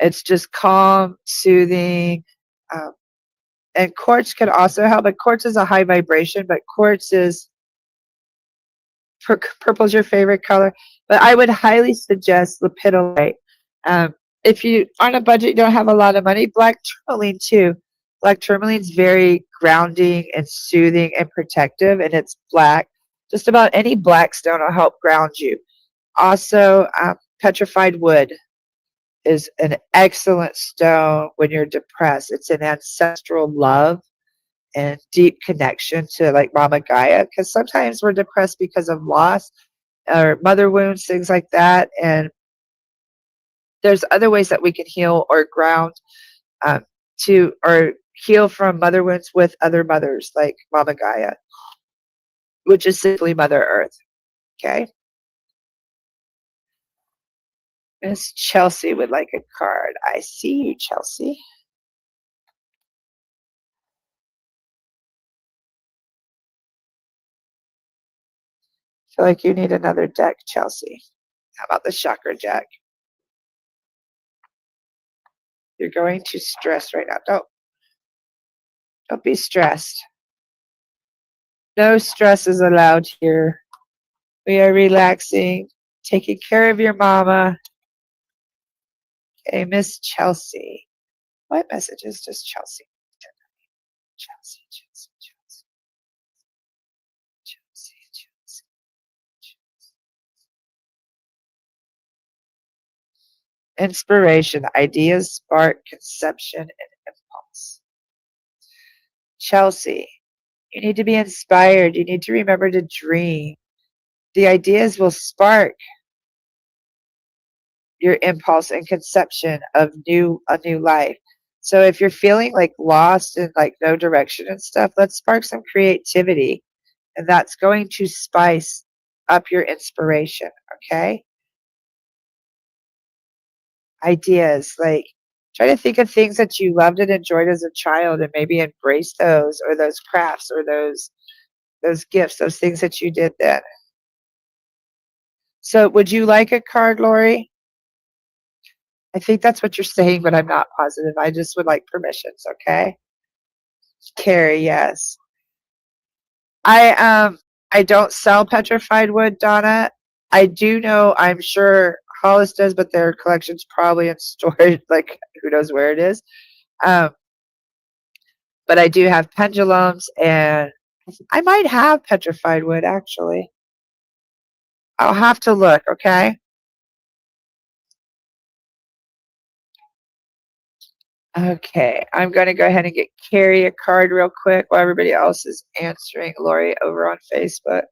It's just calm, soothing, and quartz can also help. But quartz is a high vibration, but quartz is purple is your favorite color. But I would highly suggest lepidolite. If you on a budget, you don't have a lot of money, black tourmaline too. Black tourmaline is very grounding and soothing and protective, and it's black. Just about any black stone will help ground you. Also, petrified wood is an excellent stone when you're depressed. It's an ancestral love and deep connection to like Mama Gaia, because sometimes we're depressed because of loss or mother wounds, things like that. And there's other ways that we can heal or ground or heal from mother wounds with other mothers like Mama Gaia, which is simply Mother Earth. Okay. Miss Chelsea would like a card. I see you, Chelsea. I feel like you need another deck, Chelsea. How about the chakra deck? You're going to stress right now. Don't be stressed. No stress is allowed here. We are relaxing, taking care of your mama. Okay, Miss Chelsea. What messages does Chelsea? Chelsea, Chelsea, Chelsea, Chelsea, Chelsea, Chelsea. Inspiration, ideas, spark, conception, and impulse. Chelsea, you need to be inspired. You need to remember to dream. The ideas will spark your impulse and conception of a new life. So if you're feeling like lost and like no direction and stuff, let's spark some creativity. And that's going to spice up your inspiration, okay? Ideas, like try to think of things that you loved and enjoyed as a child and maybe embrace those or those crafts or those gifts, those things that you did then. So would you like a card, Lori? I think that's what you're saying, but I'm not positive. I just would like permissions, okay? Carrie, yes. I don't sell petrified wood, Donna. I do know, I'm sure Hollis does, but their collection's probably in storage, like who knows where it is. Um, but I do have pendulums, and I might have petrified wood actually. I'll have to look, okay? Okay, I'm going to go ahead and get Carrie a card real quick while everybody else is answering Lori over on Facebook.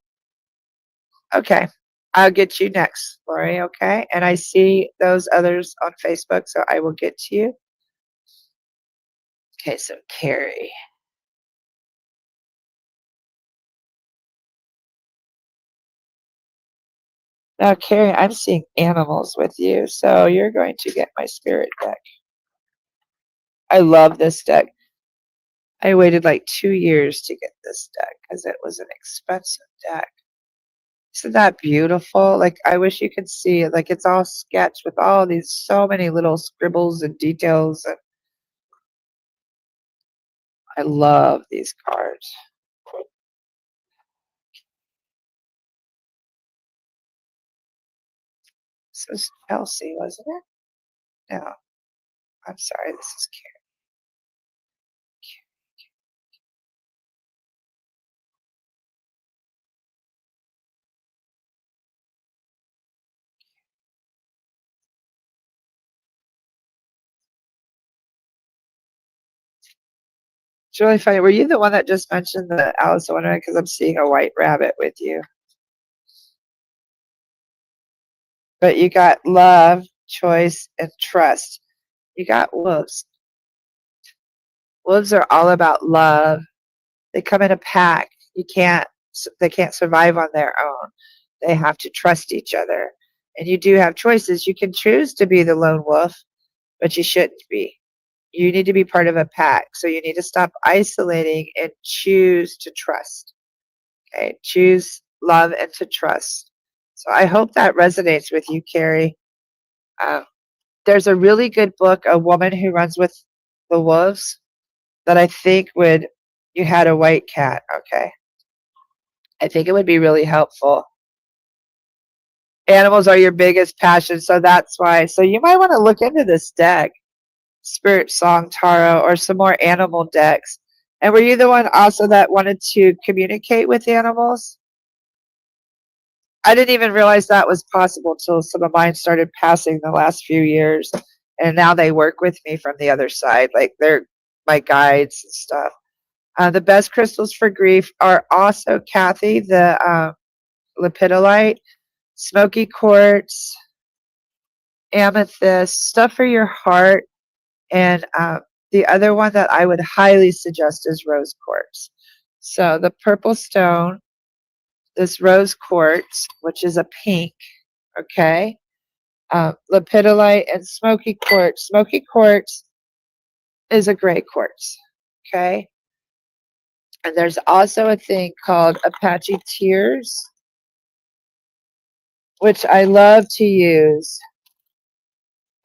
Okay, I'll get you next, Lori, okay? And I see those others on Facebook, so I will get to you. Okay, so Carrie. Now, Carrie, I'm seeing animals with you, so you're going to get my spirit deck. I love this deck. I waited like 2 years to get this deck because it was an expensive deck. Isn't that beautiful? Like, I wish you could see it. Like, it's all sketched with all these so many little scribbles and details. And I love these cards. This was Chelsea, wasn't it? No, I'm sorry. This is Karen. It's really funny. Were you the one that just mentioned the Alice in Wonderland? Because I'm seeing a white rabbit with you. But you got love, choice, and trust. You got wolves. Wolves are all about love. They come in a pack. They can't survive on their own. They have to trust each other. And you do have choices. You can choose to be the lone wolf, but you shouldn't be. You need to be part of a pack. So you need to stop isolating and choose to trust. Okay, choose love and to trust. So I hope that resonates with you, Carrie. There's a really good book, A Woman Who Runs with the Wolves, that I think would, you had a white cat, okay. I think it would be really helpful. Animals are your biggest passion, so that's why. So you might want to look into this deck, Spirit Song Tarot, or some more animal decks. And were you the one also that wanted to communicate with animals? I didn't even realize that was possible till some of mine started passing the last few years. And now they work with me from the other side. Like they're my guides and stuff. The best crystals for grief are also, Kathy, the lepidolite, smoky quartz, amethyst, stuff for your heart. And the other one that I would highly suggest is rose quartz. So the purple stone, this rose quartz, which is a pink, okay? Lepidolite and smoky quartz. Smoky quartz is a gray quartz, okay? And there's also a thing called Apache tears, which I love to use.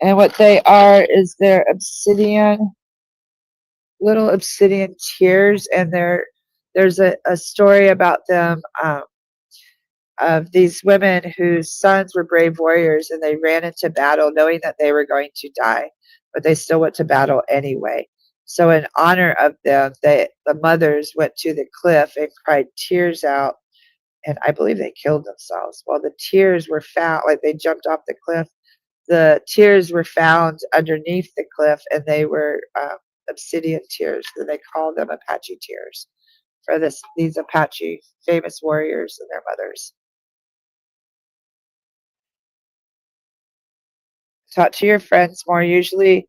And what they are is they're obsidian, little obsidian tears, and there's a story about them, of these women whose sons were brave warriors, and they ran into battle knowing that they were going to die, but they still went to battle anyway. So in honor of them, the mothers went to the cliff and cried tears out, and I believe they killed themselves. Well, the tears were found, like they jumped off the cliff. The tears were found underneath the cliff, and they were obsidian tears. So they called them Apache tears for these Apache famous warriors and their mothers. Talk to your friends more. Usually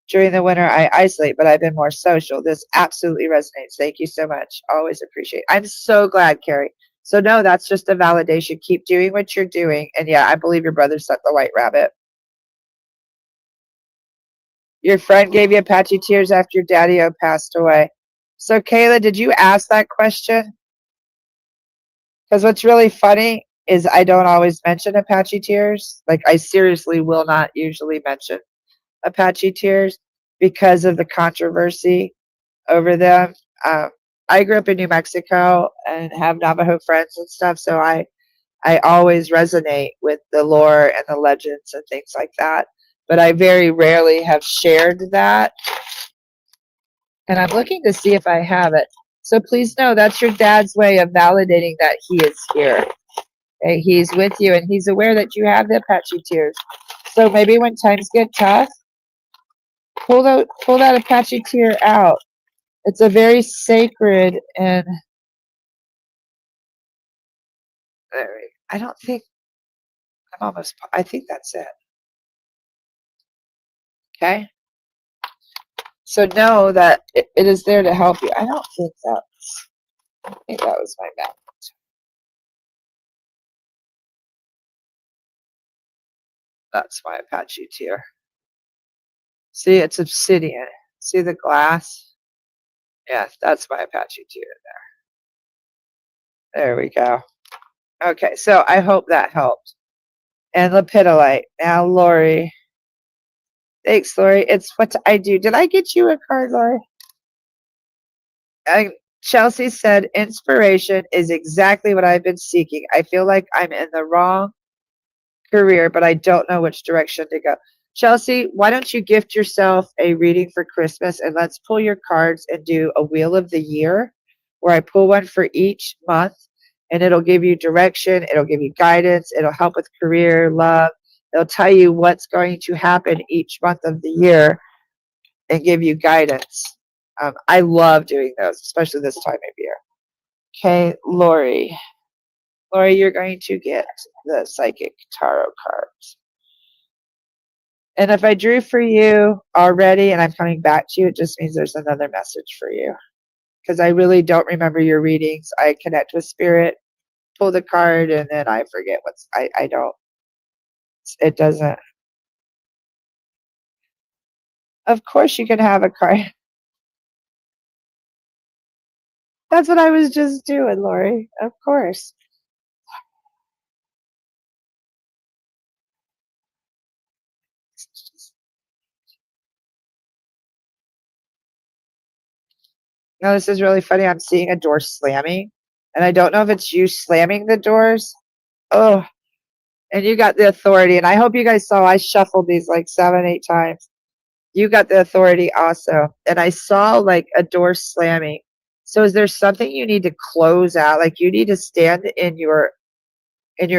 during the winter, I isolate, but I've been more social. This absolutely resonates. Thank you so much. Always appreciate it. I'm so glad, Carrie. So no, that's just a validation. Keep doing what you're doing. And yeah, I believe your brother sent the white rabbit. Your friend gave you Apache tears after your daddy-o passed away. So Kayla, did you ask that question? Because what's really funny is I don't always mention Apache tears. Like I seriously will not usually mention Apache tears because of the controversy over them. I grew up in New Mexico and have Navajo friends and stuff, so I always resonate with the lore and the legends and things like that. But I very rarely have shared that. And I'm looking to see if I have it. So please know that's your dad's way of validating that he is here. Okay? He's with you and he's aware that you have the Apache tears. So maybe when times get tough, pull that Apache tear out. It's a very sacred and I don't think I think that's it. Okay. So know that it is there to help you. I think that was my map. That's my Apache tear. See, it's obsidian. See the glass? Yeah, that's my Apache tear there. There we go. Okay, so I hope that helped. And lepidolite. Now, Lori. Thanks, Lori. It's what I do. Did I get you a card, Lori? Chelsea said, inspiration is exactly what I've been seeking. I feel like I'm in the wrong career, but I don't know which direction to go. Chelsea, why don't you gift yourself a reading for Christmas, and let's pull your cards and do a wheel of the year where I pull one for each month, and it'll give you direction, it'll give you guidance, it'll help with career, love, it'll tell you what's going to happen each month of the year and give you guidance. I love doing those, especially this time of year. Okay, Lori. Lori, you're going to get the Psychic Tarot cards. And if I drew for you already and I'm coming back to you, it just means there's another message for you. Because I really don't remember your readings. I connect with spirit, pull the card, and then I forget I don't. It doesn't. Of course you can have a card. That's what I was just doing, Lori. Of course. No, this is really funny. I'm seeing a door slamming, and I don't know if it's you slamming the doors. Oh, and you got the authority. And I hope you guys saw I shuffled these like 7, 8 times. You got the authority also. And I saw like a door slamming. So is there something you need to close out? Like you need to stand in your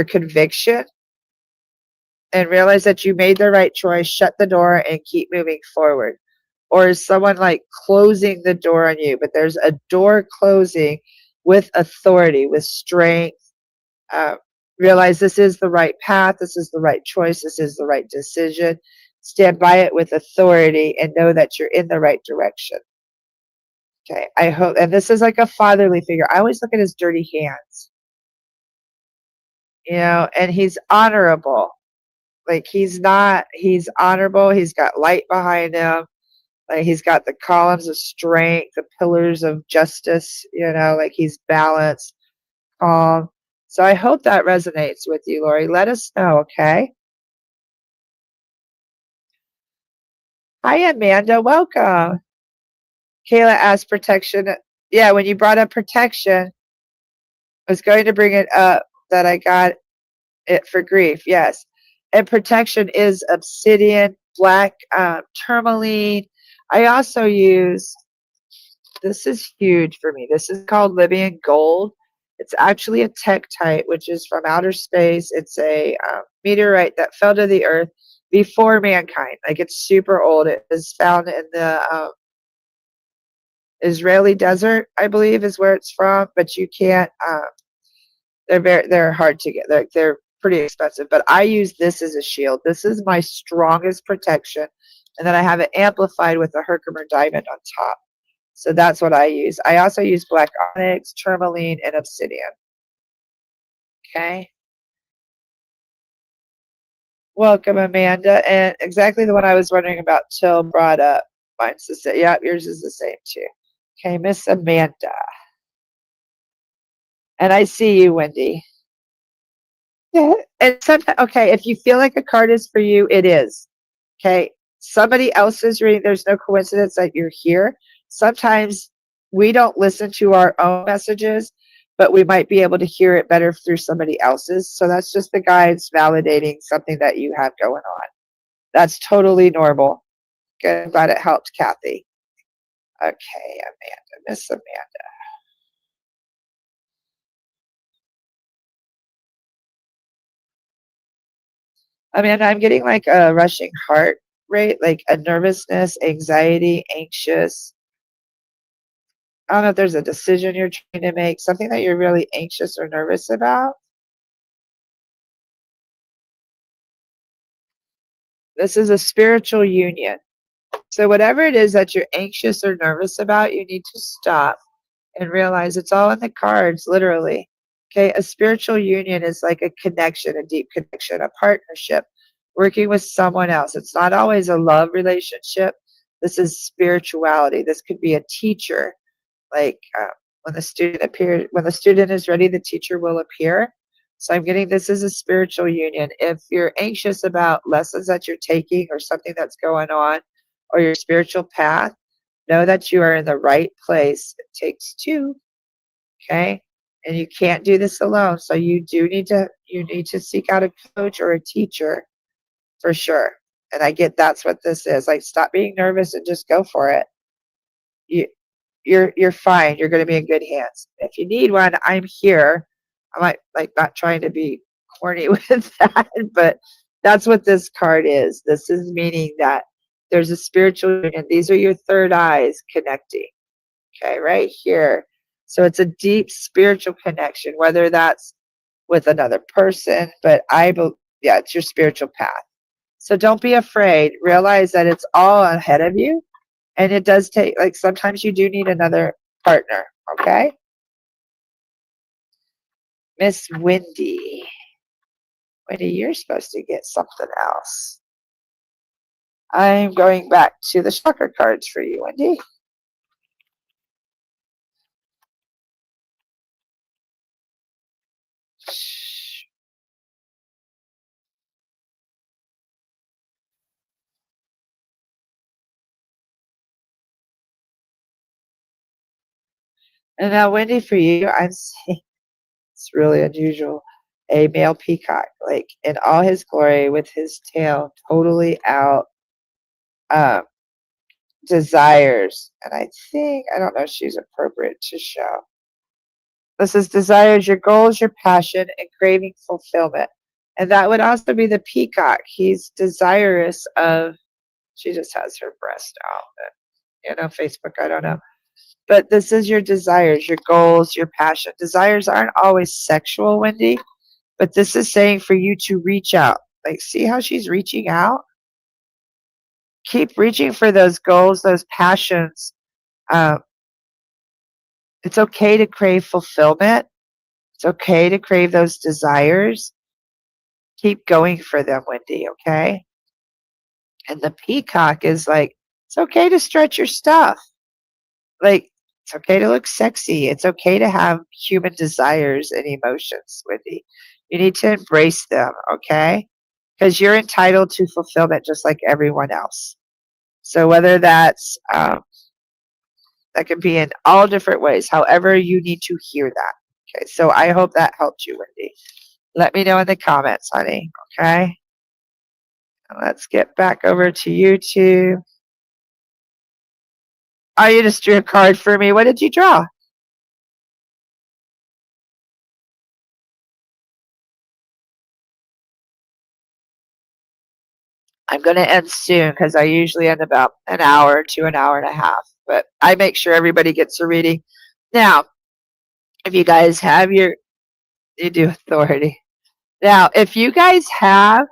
conviction and realize that you made the right choice, shut the door and keep moving forward. Or is someone like closing the door on you? But there's a door closing with authority, with strength. Realize this is the right path. This is the right choice. This is the right decision. Stand by it with authority and know that you're in the right direction. Okay, I hope, and this is like a fatherly figure. I always look at his dirty hands, and he's honorable. Like he's honorable. He's got light behind him. Like he's got the columns of strength, the pillars of justice, like he's balanced, calm. So I hope that resonates with you, Lori. Let us know, okay? Hi, Amanda. Welcome. Kayla asked protection. Yeah, when you brought up protection, I was going to bring it up that I got it for grief. Yes. And protection is obsidian, black tourmaline. I also use, this is huge for me. This is called Libyan gold. It's actually a tektite, which is from outer space. It's a meteorite that fell to the earth before mankind. Like it's super old. It is found in the Israeli desert, I believe, is where it's from. But you can't. They're hard to get. They're pretty expensive. But I use this as a shield. This is my strongest protection, and then I have it amplified with a Herkimer diamond on top. So that's what I use. I also use black onyx, tourmaline, and obsidian. Okay. Welcome, Amanda. And exactly the one I was wondering about Till brought up. Mine's the same. Yeah, yours is the same too. Okay, Miss Amanda. And I see you, Wendy. Yeah. And sometimes, okay, if you feel like a card is for you, it is. Okay. Somebody else's reading, there's no coincidence that you're here. Sometimes we don't listen to our own messages, but we might be able to hear it better through somebody else's. So that's just the guides validating something that you have going on. That's totally normal. Good. I'm glad it helped, Kathy. Okay, Amanda, Miss Amanda. Amanda, I'm getting like a rushing heart rate, like a nervousness, anxiety, anxious. I don't know if there's a decision you're trying to make, something that you're really anxious or nervous about. This is a spiritual union. So whatever it is that you're anxious or nervous about, you need to stop and realize it's all in the cards, literally. Okay, a spiritual union is like a connection, a deep connection, a partnership. working with someone else. It's not always a love relationship. This is spirituality. This could be a teacher. Like when the student is ready, the teacher will appear. So I'm getting this as a spiritual union. If you're anxious about lessons that you're taking or something that's going on or your spiritual path, know that you are in the right place. It takes two, okay? And you can't do this alone. So you need to seek out a coach or a teacher for sure. And I get that's what this is. Like, stop being nervous and just go for it. You're fine. You're going to be in good hands. If you need one, I'm here. I'm like not trying to be corny with that, but that's what this card is. This is meaning that there's a spiritual union. These are your third eyes connecting. Okay, right here. So it's a deep spiritual connection, whether that's with another person, but it's your spiritual path. So don't be afraid. Realize that it's all ahead of you. And it does take, like, sometimes you do need another partner, okay? Miss Wendy. Wendy, you're supposed to get something else. I'm going back to the chakra cards for you, Wendy. And now, Wendy, for you, I'm saying it's really unusual. A male peacock, like in all his glory, with his tail totally out, desires. And I don't know if she's appropriate to show. This is desires, your goals, your passion, and craving fulfillment. And that would also be the peacock. He's desirous of, she just has her breast out. But, Facebook, I don't know. But this is your desires, your goals, your passion. Desires aren't always sexual, Wendy, but this is saying for you to reach out. Like, see how she's reaching out? Keep reaching for those goals, those passions. It's okay to crave fulfillment. It's okay to crave those desires. Keep going for them, Wendy, okay? And the peacock is like, it's okay to stretch your stuff. Like, it's okay to look sexy. It's okay to have human desires and emotions, Wendy. You need to embrace them, okay? Because you're entitled to fulfillment just like everyone else. So whether that's, that can be in all different ways, however you need to hear that. Okay, so I hope that helped you, Wendy. Let me know in the comments, honey, okay? Let's get back over to YouTube. Oh, you just drew a card for me. What did you draw? I'm going to end soon because I usually end about an hour to an hour and a half. But I make sure everybody gets a reading. Now, if you guys have you do authority. Now, if you guys have,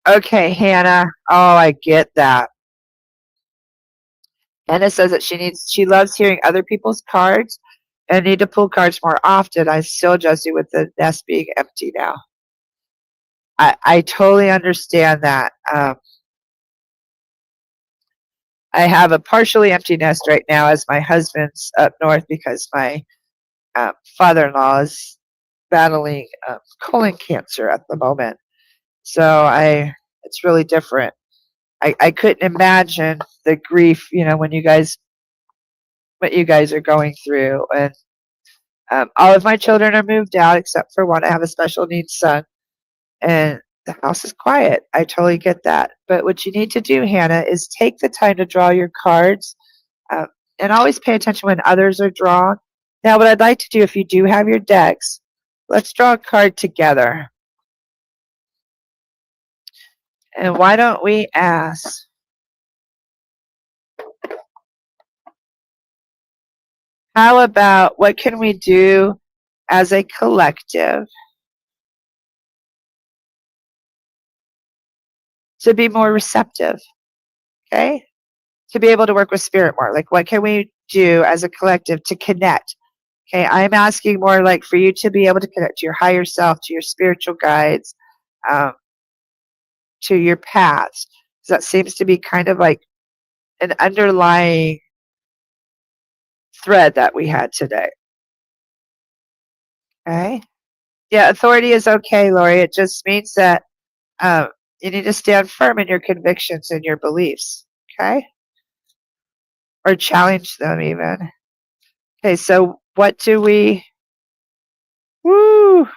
okay, Hannah. Oh, I get that. Hannah says that she loves hearing other people's cards and need to pull cards more often. I still just do with the nest being empty now. I totally understand that. I have a partially empty nest right now as my husband's up north because my father-in-law is battling colon cancer at the moment. So it's really different. I couldn't imagine the grief, what you guys are going through. And all of my children are moved out except for one. I have a special needs son, and the house is quiet. I totally get that. But what you need to do, Hannah, is take the time to draw your cards, and always pay attention when others are drawn. Now, what I'd like to do, if you do have your decks, let's draw a card together. And why don't we ask, how about what can we do as a collective to be more receptive, okay? To be able to work with spirit more. Like, what can we do as a collective to connect? Okay, I'm asking more like for you to be able to connect to your higher self, to your spiritual guides, um, to your past. That seems to be kind of like an underlying thread that we had today. Okay? Yeah, authority is okay, Lori. It just means that um, you need to stand firm in your convictions and your beliefs. Okay? Or challenge them even. Okay, so what do we... Woo!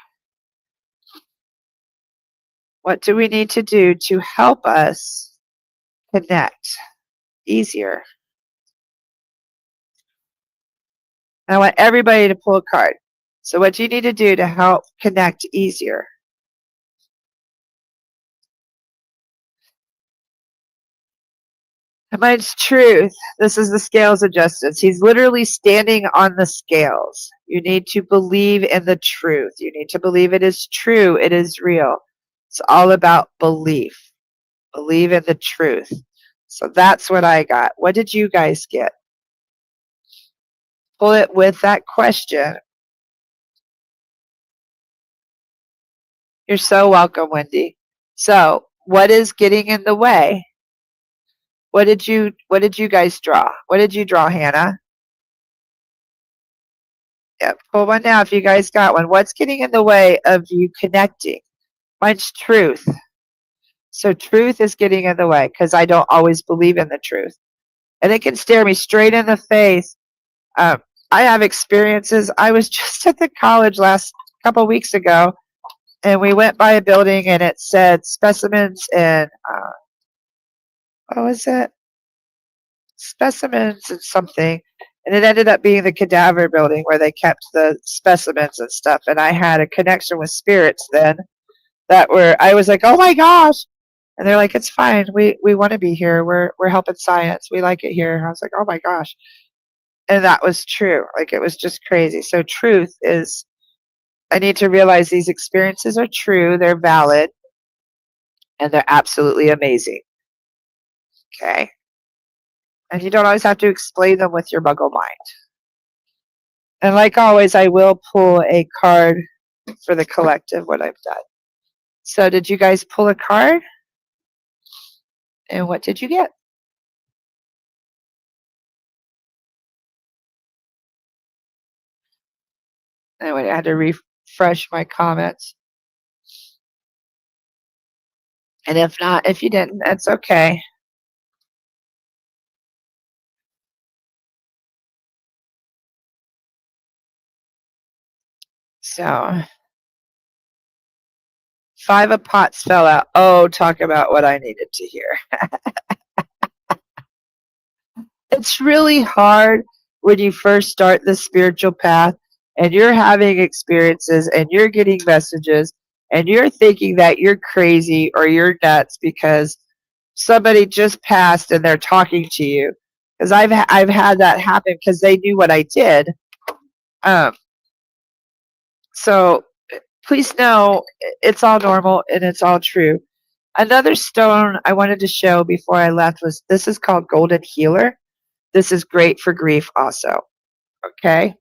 What do we need to do to help us connect easier? I want everybody to pull a card. So what do you need to do to help connect easier? And mine's truth. This is the scales of justice. He's literally standing on the scales. You need to believe in the truth. You need to believe it is true. It is real. It's all about belief. Believe in the truth. So that's what I got. What did you guys get? Pull it with that question. You're so welcome, Wendy. So, what is getting in the way? What did you guys draw? What did you draw, Hannah? Yep, pull one now if you guys got one. What's getting in the way of you connecting? Mine's truth. So truth is getting in the way because I don't always believe in the truth. And it can stare me straight in the face. I have experiences. I was just at the college last couple weeks ago, and we went by a building, and it said specimens in, what was it? Specimens and something. And it ended up being the cadaver building where they kept the specimens and stuff. And I had a connection with spirits then that were, I was like, oh my gosh. And they're like, it's fine. We want to be here. We're helping science. We like it here. And I was like, oh my gosh. And that was true. Like, it was just crazy. So truth is, I need to realize these experiences are true. They're valid. And they're absolutely amazing. Okay. And you don't always have to explain them with your muggle mind. And like always, I will pull a card for the collective when I'm done. So did you guys pull a card? And what did you get? Anyway, I had to refresh my comments. And if not, if you didn't, that's okay. So 5 of pots fell out. Oh, talk about what I needed to hear. It's really hard when you first start the spiritual path and you're having experiences and you're getting messages and you're thinking that you're crazy or you're nuts because somebody just passed and they're talking to you. Because I've had that happen because they knew what I did. So please know it's all normal and it's all true. Another stone I wanted to show before I left was this is called Golden Healer. This is great for grief also. Okay.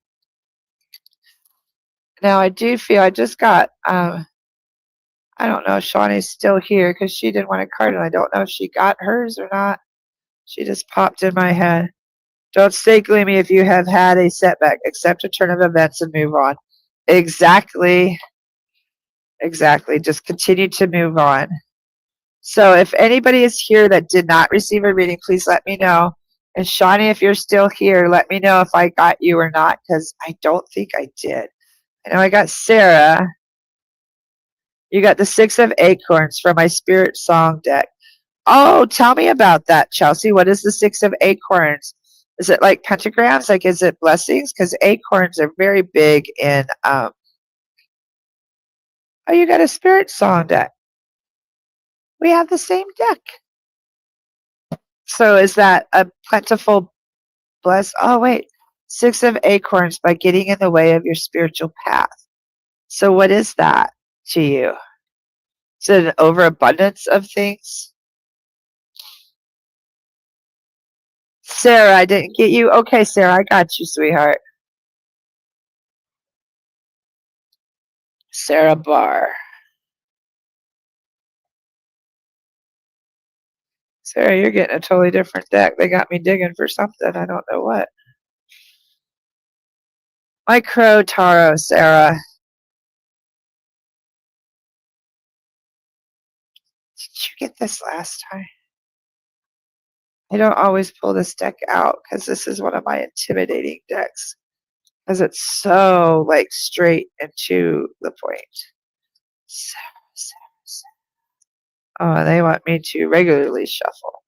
Now I do feel I just got, I don't know if Shawnee's still here because she didn't want a card and I don't know if she got hers or not. She just popped in my head. Don't stay gloomy if you have had a setback. Accept a turn of events and move on. Exactly. Exactly. Just continue to move on. So if anybody is here that did not receive a reading, please let me know. And Shawnee, if you're still here, let me know if I got you or not, because I don't think I did. I know I got Sarah. You got the 6 of Acorns from my Spirit Song deck. Oh, tell me about that, Chelsea. What is the 6 of Acorns? Is it like pentagrams? Like, is it blessings? Because acorns are very big in, oh, you got a Spirit Song deck. We have the same deck. So is that a plentiful bless? Oh, wait. 6 of Acorns by getting in the way of your spiritual path. So what is that to you? Is it an overabundance of things? Sarah, I didn't get you. Okay, Sarah, I got you, sweetheart. Sarah Barr. Sarah, you're getting a totally different deck. They got me digging for something. I don't know what. My Crow Tarot, Sarah. Did you get this last time? I don't always pull this deck out because this is one of my intimidating decks. Because it's so like straight and to the point. Sarah, Sarah, Sarah. Oh, they want me to regularly shuffle.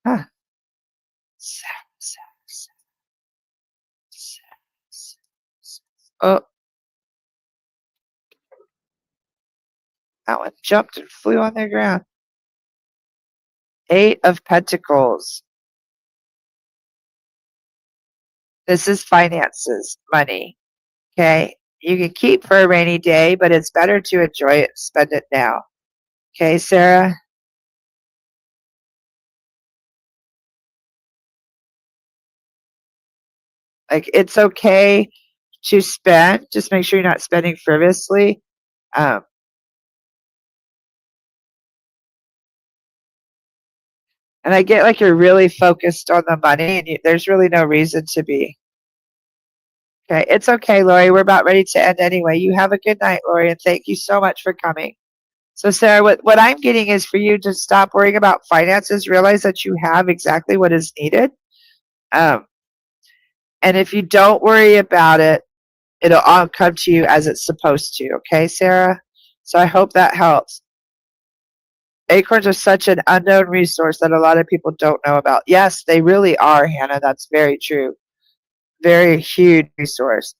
Huh. Sarah, Sarah, Sarah, Sarah, Sarah. Oh, that one jumped and flew on the ground. 8 of Pentacles. This is finances, money. Okay. You can keep for a rainy day, but it's better to enjoy it, spend it now. Okay, Sarah? Like, it's okay to spend. Just make sure you're not spending frivolously. And I get like you're really focused on the money, and there's really no reason to be. Okay, it's okay, Lori. We're about ready to end anyway. You have a good night, Lori, and thank you so much for coming. So, Sarah, what I'm getting is for you to stop worrying about finances, realize that you have exactly what is needed. And if you don't worry about it, it'll all come to you as it's supposed to. Okay, Sarah? So I hope that helps. Acorns are such an unknown resource that a lot of people don't know about. Yes, they really are, Hannah. That's very true. Very huge resource.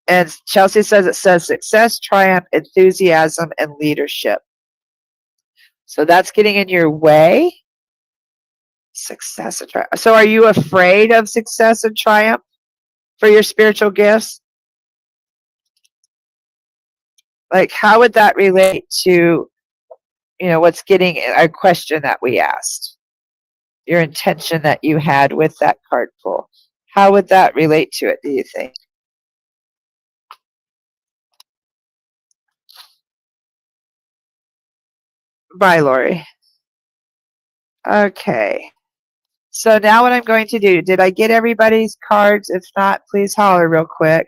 And Chelsea says it says success, triumph, enthusiasm, and leadership. So that's getting in your way. Success and triumph. So are you afraid of success and triumph for your spiritual gifts? Like, how would that relate to, what's getting a question that we asked? Your intention that you had with that card pull. How would that relate to it, do you think? Bye, Lori. Okay. So now what I'm going to do, did I get everybody's cards? If not, please holler real quick.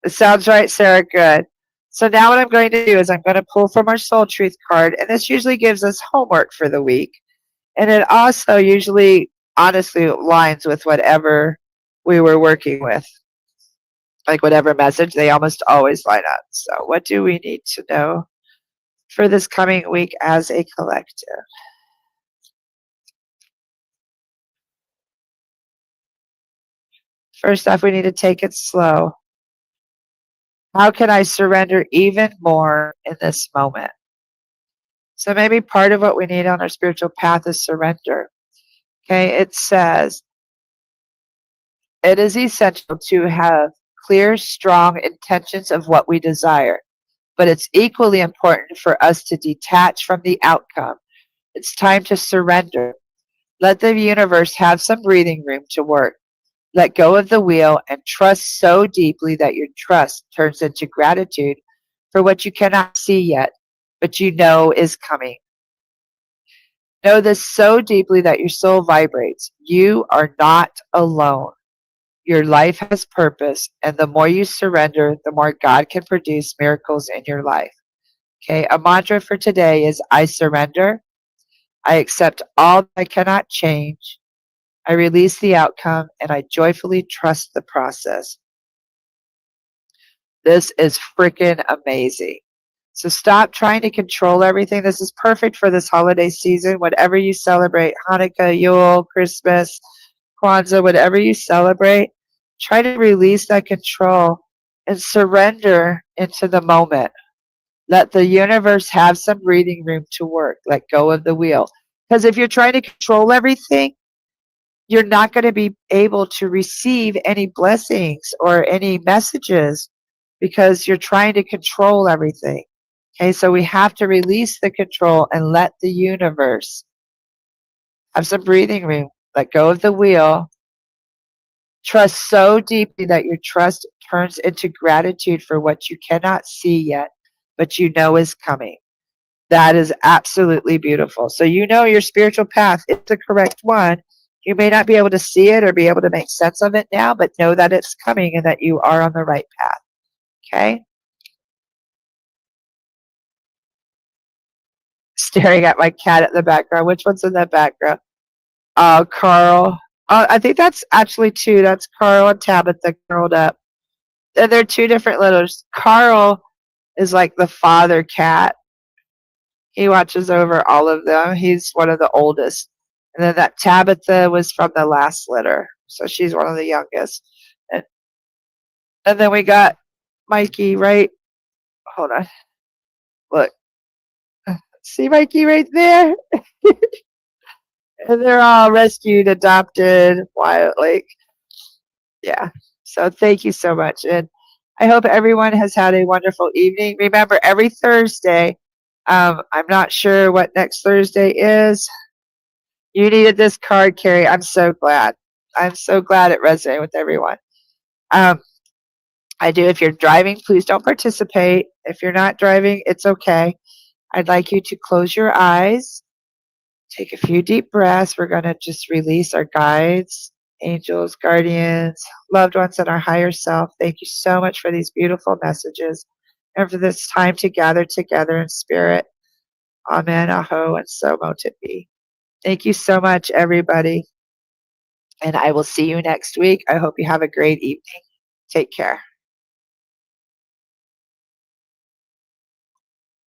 It sounds right, Sarah. Good. So now what I'm going to do is I'm going to pull from our Soul Truth card, and this usually gives us homework for the week. And it also usually, honestly, aligns with whatever we were working with. Like whatever message, they almost always line up. So what do we need to know for this coming week as a collective? First off, we need to take it slow. How can I surrender even more in this moment? So maybe part of what we need on our spiritual path is surrender. Okay, it says, it is essential to have clear, strong intentions of what we desire, but it's equally important for us to detach from the outcome. It's time to surrender. Let the universe have some breathing room to work. Let go of the wheel and trust so deeply that your trust turns into gratitude for what you cannot see yet, but you know is coming. Know this so deeply that your soul vibrates. You are not alone. Your life has purpose, and the more you surrender, the more God can produce miracles in your life. Okay, a mantra for today is I surrender. I accept all that I cannot change. I release the outcome, and I joyfully trust the process. This is freaking amazing. So stop trying to control everything. This is perfect for this holiday season. Whatever you celebrate, Hanukkah, Yule, Christmas, Kwanzaa, whatever you celebrate, try to release that control and surrender into the moment. Let the universe have some breathing room to work. Let go of the wheel. Because if you're trying to control everything, you're not going to be able to receive any blessings or any messages because you're trying to control everything. Okay, so we have to release the control and let the universe have some breathing room. Let go of the wheel. Trust so deeply that your trust turns into gratitude for what you cannot see yet, but you know is coming. That is absolutely beautiful. So you know your spiritual path is the correct one. You may not be able to see it or be able to make sense of it now, but know that it's coming and that you are on the right path. Okay? Staring at my cat in the background. Which one's in the background? Carl. I think that's actually two. That's Carl and Tabitha curled up. And they're two different litters. Carl is like the father cat. He watches over all of them. He's one of the oldest. And then that Tabitha was from the last litter. So she's one of the youngest. And then we got Mikey right. Hold on. Look. See Mikey right there? And they're all rescued, adopted, like, yeah. So thank you so much. And I hope everyone has had a wonderful evening. Remember, every Thursday, I'm not sure what next Thursday is. You needed this card, Carrie. I'm so glad. I'm so glad it resonated with everyone. I do. If you're driving, please don't participate. If you're not driving, it's okay. I'd like you to close your eyes. Take a few deep breaths. We're going to just release our guides, angels, guardians, loved ones, and our higher self. Thank you so much for these beautiful messages and for this time to gather together in spirit. Amen, aho, and so mote it be. Thank you so much, everybody. And I will see you next week. I hope you have a great evening. Take care.